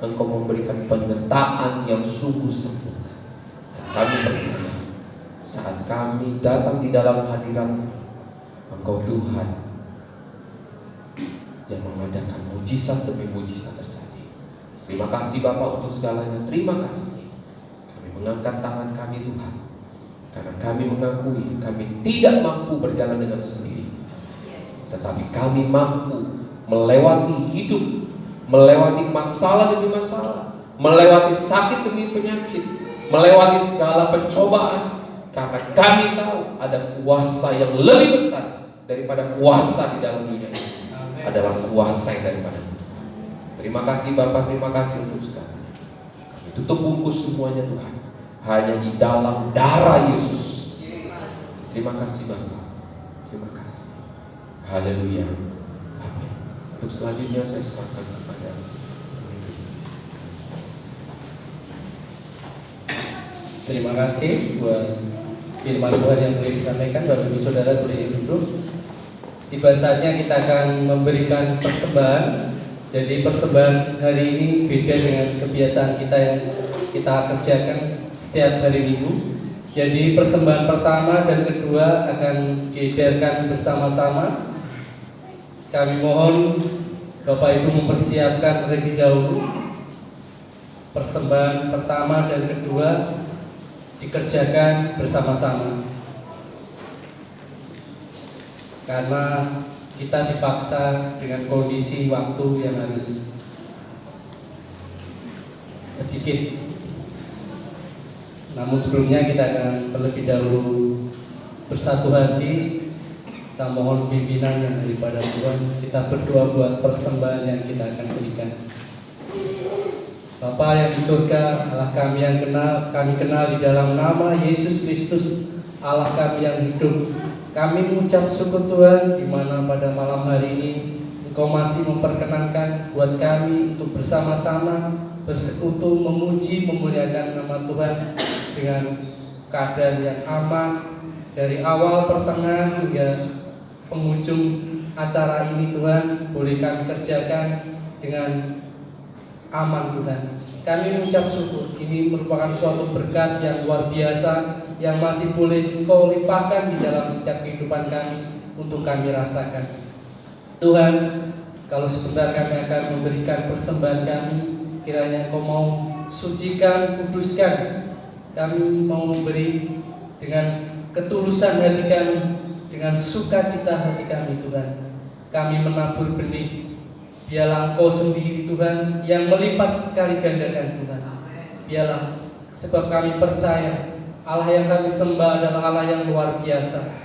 Engkau memberikan penyertaan yang sungguh sempurna. Dan kami percaya saat kami datang di dalam hadirat-Mu, Engkau Tuhan yang mengadakan mujizat demi mujizat terjadi. Terima kasih Bapa untuk segalanya. Terima kasih. Kami mengangkat tangan kami Tuhan, karena kami mengakui kami tidak mampu berjalan dengan sendiri, tetapi kami mampu melewati hidup, melewati masalah demi masalah, melewati sakit demi penyakit, melewati segala pencobaan, karena kami tahu ada kuasa yang lebih besar daripada kuasa di dalam dunia ini. Adalah kuasa yang daripada Tuhan. Terima kasih Bapa, terima kasih untuk sekarang. Kami tutup bungkus semuanya Tuhan, hanya di dalam darah Yesus. Terima kasih Bapa, terima kasih. Haleluya. Amin. Untuk selanjutnya saya serahkan kepada Terima kasih buat firman Tuhan yang boleh disampaikan. Bapak Ibu Saudara boleh duduk. Tiba saatnya kita akan memberikan persembahan. Jadi persembahan hari ini beda dengan kebiasaan kita yang kita kerjakan setiap hari Minggu. Jadi persembahan pertama dan kedua akan diedarkan bersama-sama. Kami mohon Bapak Ibu mempersiapkan terlebih dahulu. Persembahan pertama dan kedua dikerjakan bersama-sama. Karena kita dipaksa dengan kondisi waktu yang harus sedikit. Namun sebelumnya kita akan terlebih dahulu bersatu hati. Kita mohon pimpinan yang daripada Tuhan. Kita berdoa buat persembahan yang kita akan berikan. Bapa yang di surga, Allah kami yang kami kenal di dalam nama Yesus Kristus, Allah kami yang hidup. Kami mengucap syukur Tuhan di mana pada malam hari ini Engkau masih memperkenankan buat kami untuk bersama-sama bersekutu, memuji, memuliakan nama Tuhan dengan keadaan yang aman dari awal, pertengahan hingga penghujung acara ini. Tuhan, boleh kami kerjakan dengan aman Tuhan. Kami mengucap syukur, ini merupakan suatu berkat yang luar biasa yang masih boleh Engkau limpahkan di dalam setiap kehidupan kami untuk kami rasakan. Tuhan, kalau sebentar kami akan memberikan persembahan kami, kiranya Engkau mau sucikan, kuduskan. Kami mau memberi dengan ketulusan hati kami, dengan sukacita hati kami Tuhan. Kami menabur benih. Biarlah Engkau sendiri Tuhan yang melipat kali gandakan Tuhan. Biarlah, sebab kami percaya Allah yang kami sembah adalah Allah yang luar biasa,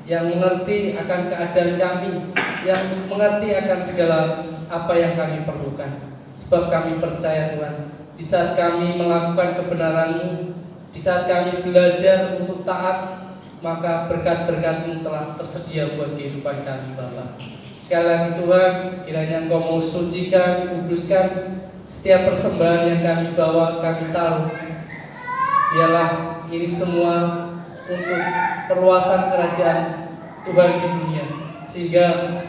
yang mengerti akan keadaan kami, yang mengerti akan segala apa yang kami perlukan. Sebab kami percaya Tuhan, di saat kami melakukan kebenaran-Mu, di saat kami belajar untuk taat, maka berkat-berkat-Mu telah tersedia buat kehidupan kami Bapa. Sekali lagi Tuhan, kiranya Engkau mau sucikan, kuduskan setiap persembahan yang kami bawa. Kami tahu biarlah ini semua untuk perluasan kerajaan Tuhan di dunia, sehingga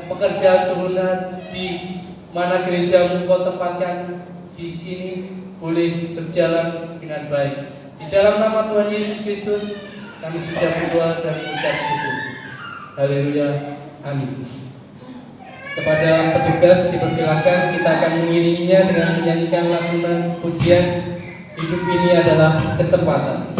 pekerjaan Tuhan di mana gereja-Mu Kau tempatkan di sini boleh berjalan dengan baik. Di dalam nama Tuhan Yesus Kristus kami sudah berdoa dan mengucap syukur. Haleluya, amin. Kepada petugas dipersilakan, kita akan mengiringinya dengan menyanyikan lagu pujian Hidup Ini Adalah Kesempatan.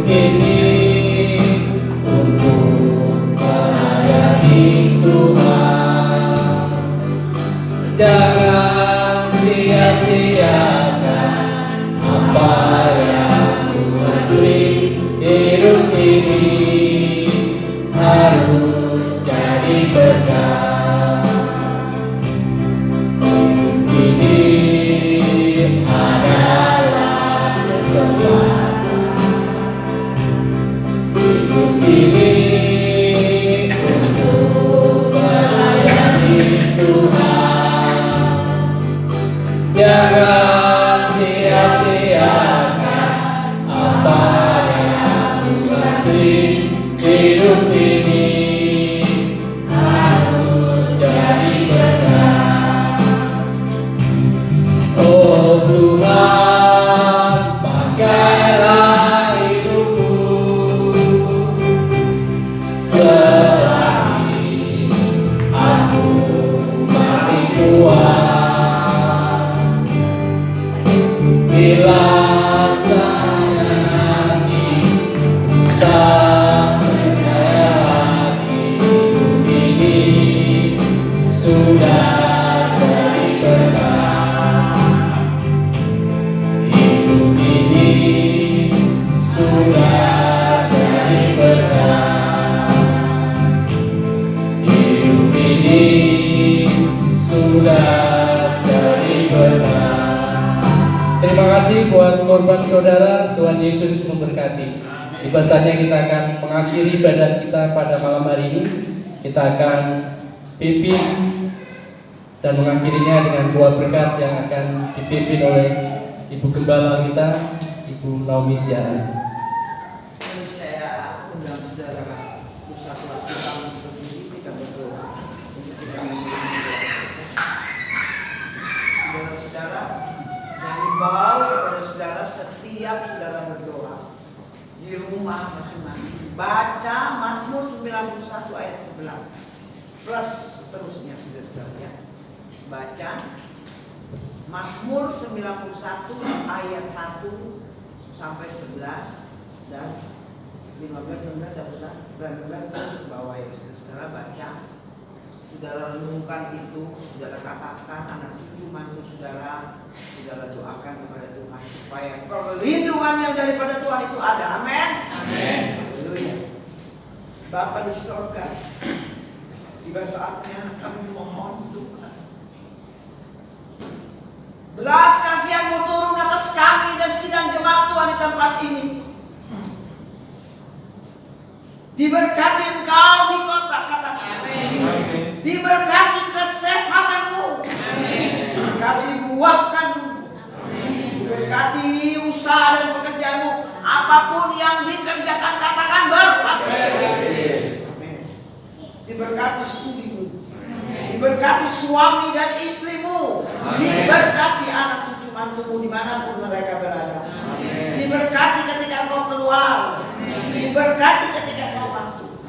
ini untuk melayani Tuhan. Jangan sia-siakan apa yang Tuhan beri. Hidup ini harus jadi berkah. Hidup ini adalah kesempatan. Hidup ini untuk melayani Tuhan. Jangan sia-siakan apa yang Tuhan beri. Hidup ini harus jadi berkah. Oh Tuhan, pakailah hidupku selagi aku masih kuat. Bila saya nanti tak berdaya lagi, hidup ini sudah jadi berkah. Hidup ini sudah jadi berkah. Hidup ini sudah jadi berkah. Terima kasih buat korban saudara. Tuhan Yesus memberkati. Di pesannya kita akan mengakhiri ibadah kita pada malam hari ini. Kita akan pimpin dan mengakhirinya dengan dua berkat yang akan dipimpin oleh Ibu Gembala kita, Ibu Naomi Siara. Jadi saya undang saudara pusat waktu berdiri, kita berdoa untuk kita saudara-saudara, saya himbau kepada saudara setiap saudara berdoa di rumah masing-masing, baca Mazmur 91 ayat 11 plus seterusnya, sudah ya. Baca Mazmur 91 ayat 1 sampai 11 dan 15, 16, tak usah, 19 terus ke bawah ya. Saudara baca, saudara renungkan itu, saudara katakan anak cucu mantu saudara, saudara doakan kepada Tuhan supaya perlindungan yang daripada Tuhan itu ada. Amin. Amin. Haleluya. Bapa di surga, tiba saatnya kami mohon Tuhan, belas kasihan-Mu turun atas kami dan sidang jemaat Tuhan di tempat ini. Diberkati Engkau di kota katakan. Amin. Diberkati kesehatan-Mu. Amin. Diberkati buah kandung-Mu. Diberkati usaha dan pekerjaan-Mu. Apapun yang dikerjakan katakan berhasil. Amin. Diberkati studi-Mu. Diberkati suami dan istri-Mu. Diberkati anak cucu mantu-Mu dimanapun mereka berada. Amin. Diberkati ketika Engkau keluar. Diberkati ketika Engkau masuk.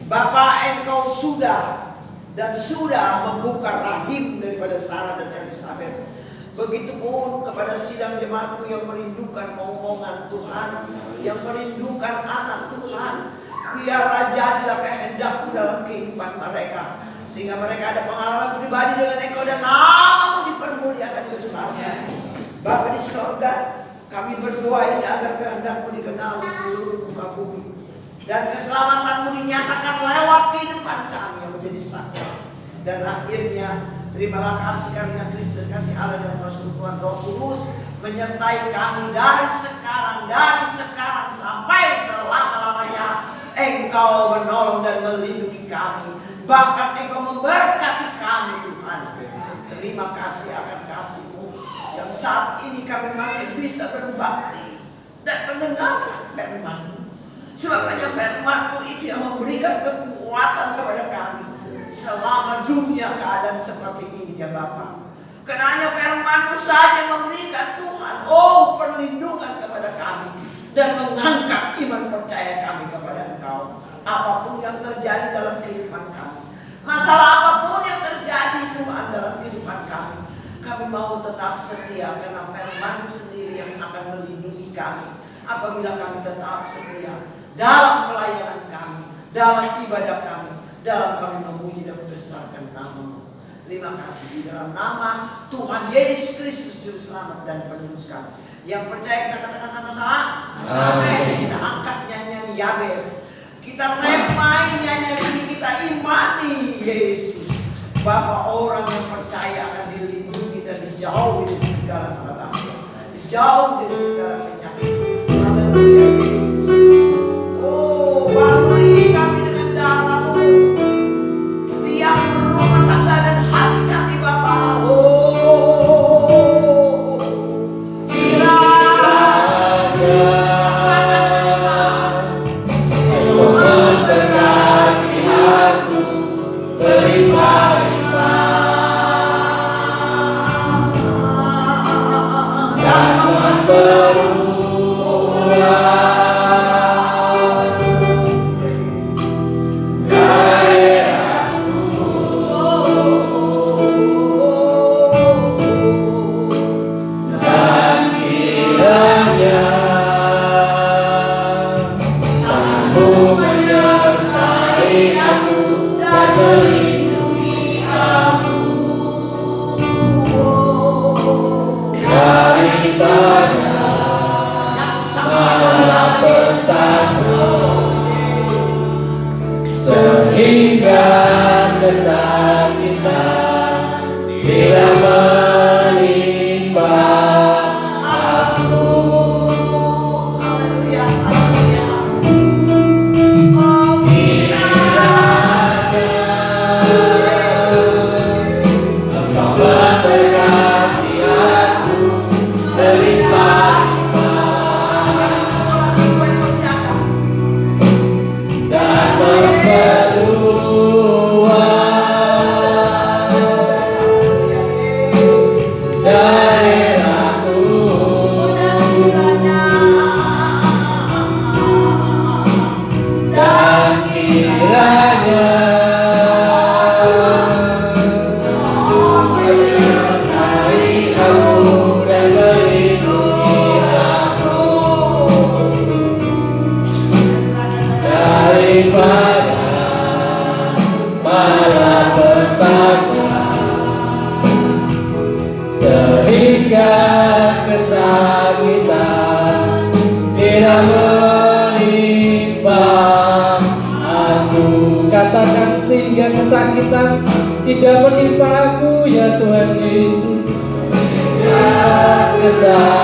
Bapa, Engkau sudah dan sudah membuka rahim daripada Sarah dan Elisabeth. Begitupun kepada sidang jemaat-Mu yang merindukan omongan Tuhan, yang merindukan anak Tuhan. Biarlah jadilah kehendak-Mu dalam kehidupan mereka, sehingga mereka ada pengalaman pribadi dengan Engkau dan nama-Mu dipermuliakan besarnya. Bapa di sorga, kami berdoa ini agar kehendak-Mu dikenal di seluruh muka bumi, dan keselamatan-Mu dinyatakan lewat kehidupan kami yang menjadi saksi. Dan akhirnya terimalah kasih karunia Kristus, kasih Allah dan persekutuan Roh Kudus menyertai kami dari sekarang sampai selama-lamanya. Engkau menolong dan melindungi kami, bahkan Engkau memberkati kami Tuhan. Terima kasih akan kasih-Mu yang saat ini kami masih bisa berbakti dan mendengar firman-Mu. Sebab hanya firman-Mu itu yang memberikan kekuatan kepada kami selama dunia keadaan seperti ini ya Bapa. Karena hanya firman-Mu saja yang memberikan Tuhan perlindungan kepada kami dan mengangkat iman percaya kami kepada Engkau. Apapun yang terjadi dalam kehidupan kami, masalah apapun yang terjadi Tuhan dalam kehidupan kami, kami mau tetap setia karena firman-Mu sendiri yang akan melindungi kami. Apabila kami tetap setia dalam pelayanan kami, dalam ibadah kami, dalam kami memuji dan membesarkan nama-Mu. Terima kasih di dalam nama Tuhan Yesus Kristus Juru Selamat dan Penebus kami. Yang percaya kita katakan sama-sama. Amin. Kita angkat nyanyian Yabes. Kita remai nyanyian ini, kita imani Yesus. Bapa orang yang percaya akan dilindungi dan dijauhi dari segala malapetaka, dijauhi dari segala penyakit. Haleluya Yesus. Oh, baluri kami dengan darah-Mu. Tiap rumah tangga dan hati kami Bapa. Oh, kiranya memberkati aku berlimpah-limpah dan sehingga kesakitan tidak menimpa aku. Haleluya, haleluya. Oh, kiranya Engkau memberkati aku berlimpah-limpah dan sehingga kesakitan tidak menimpa aku. Katakan sehingga kesakitan tidak menimpa aku ya Tuhan Yesus. Sehingga kesakitan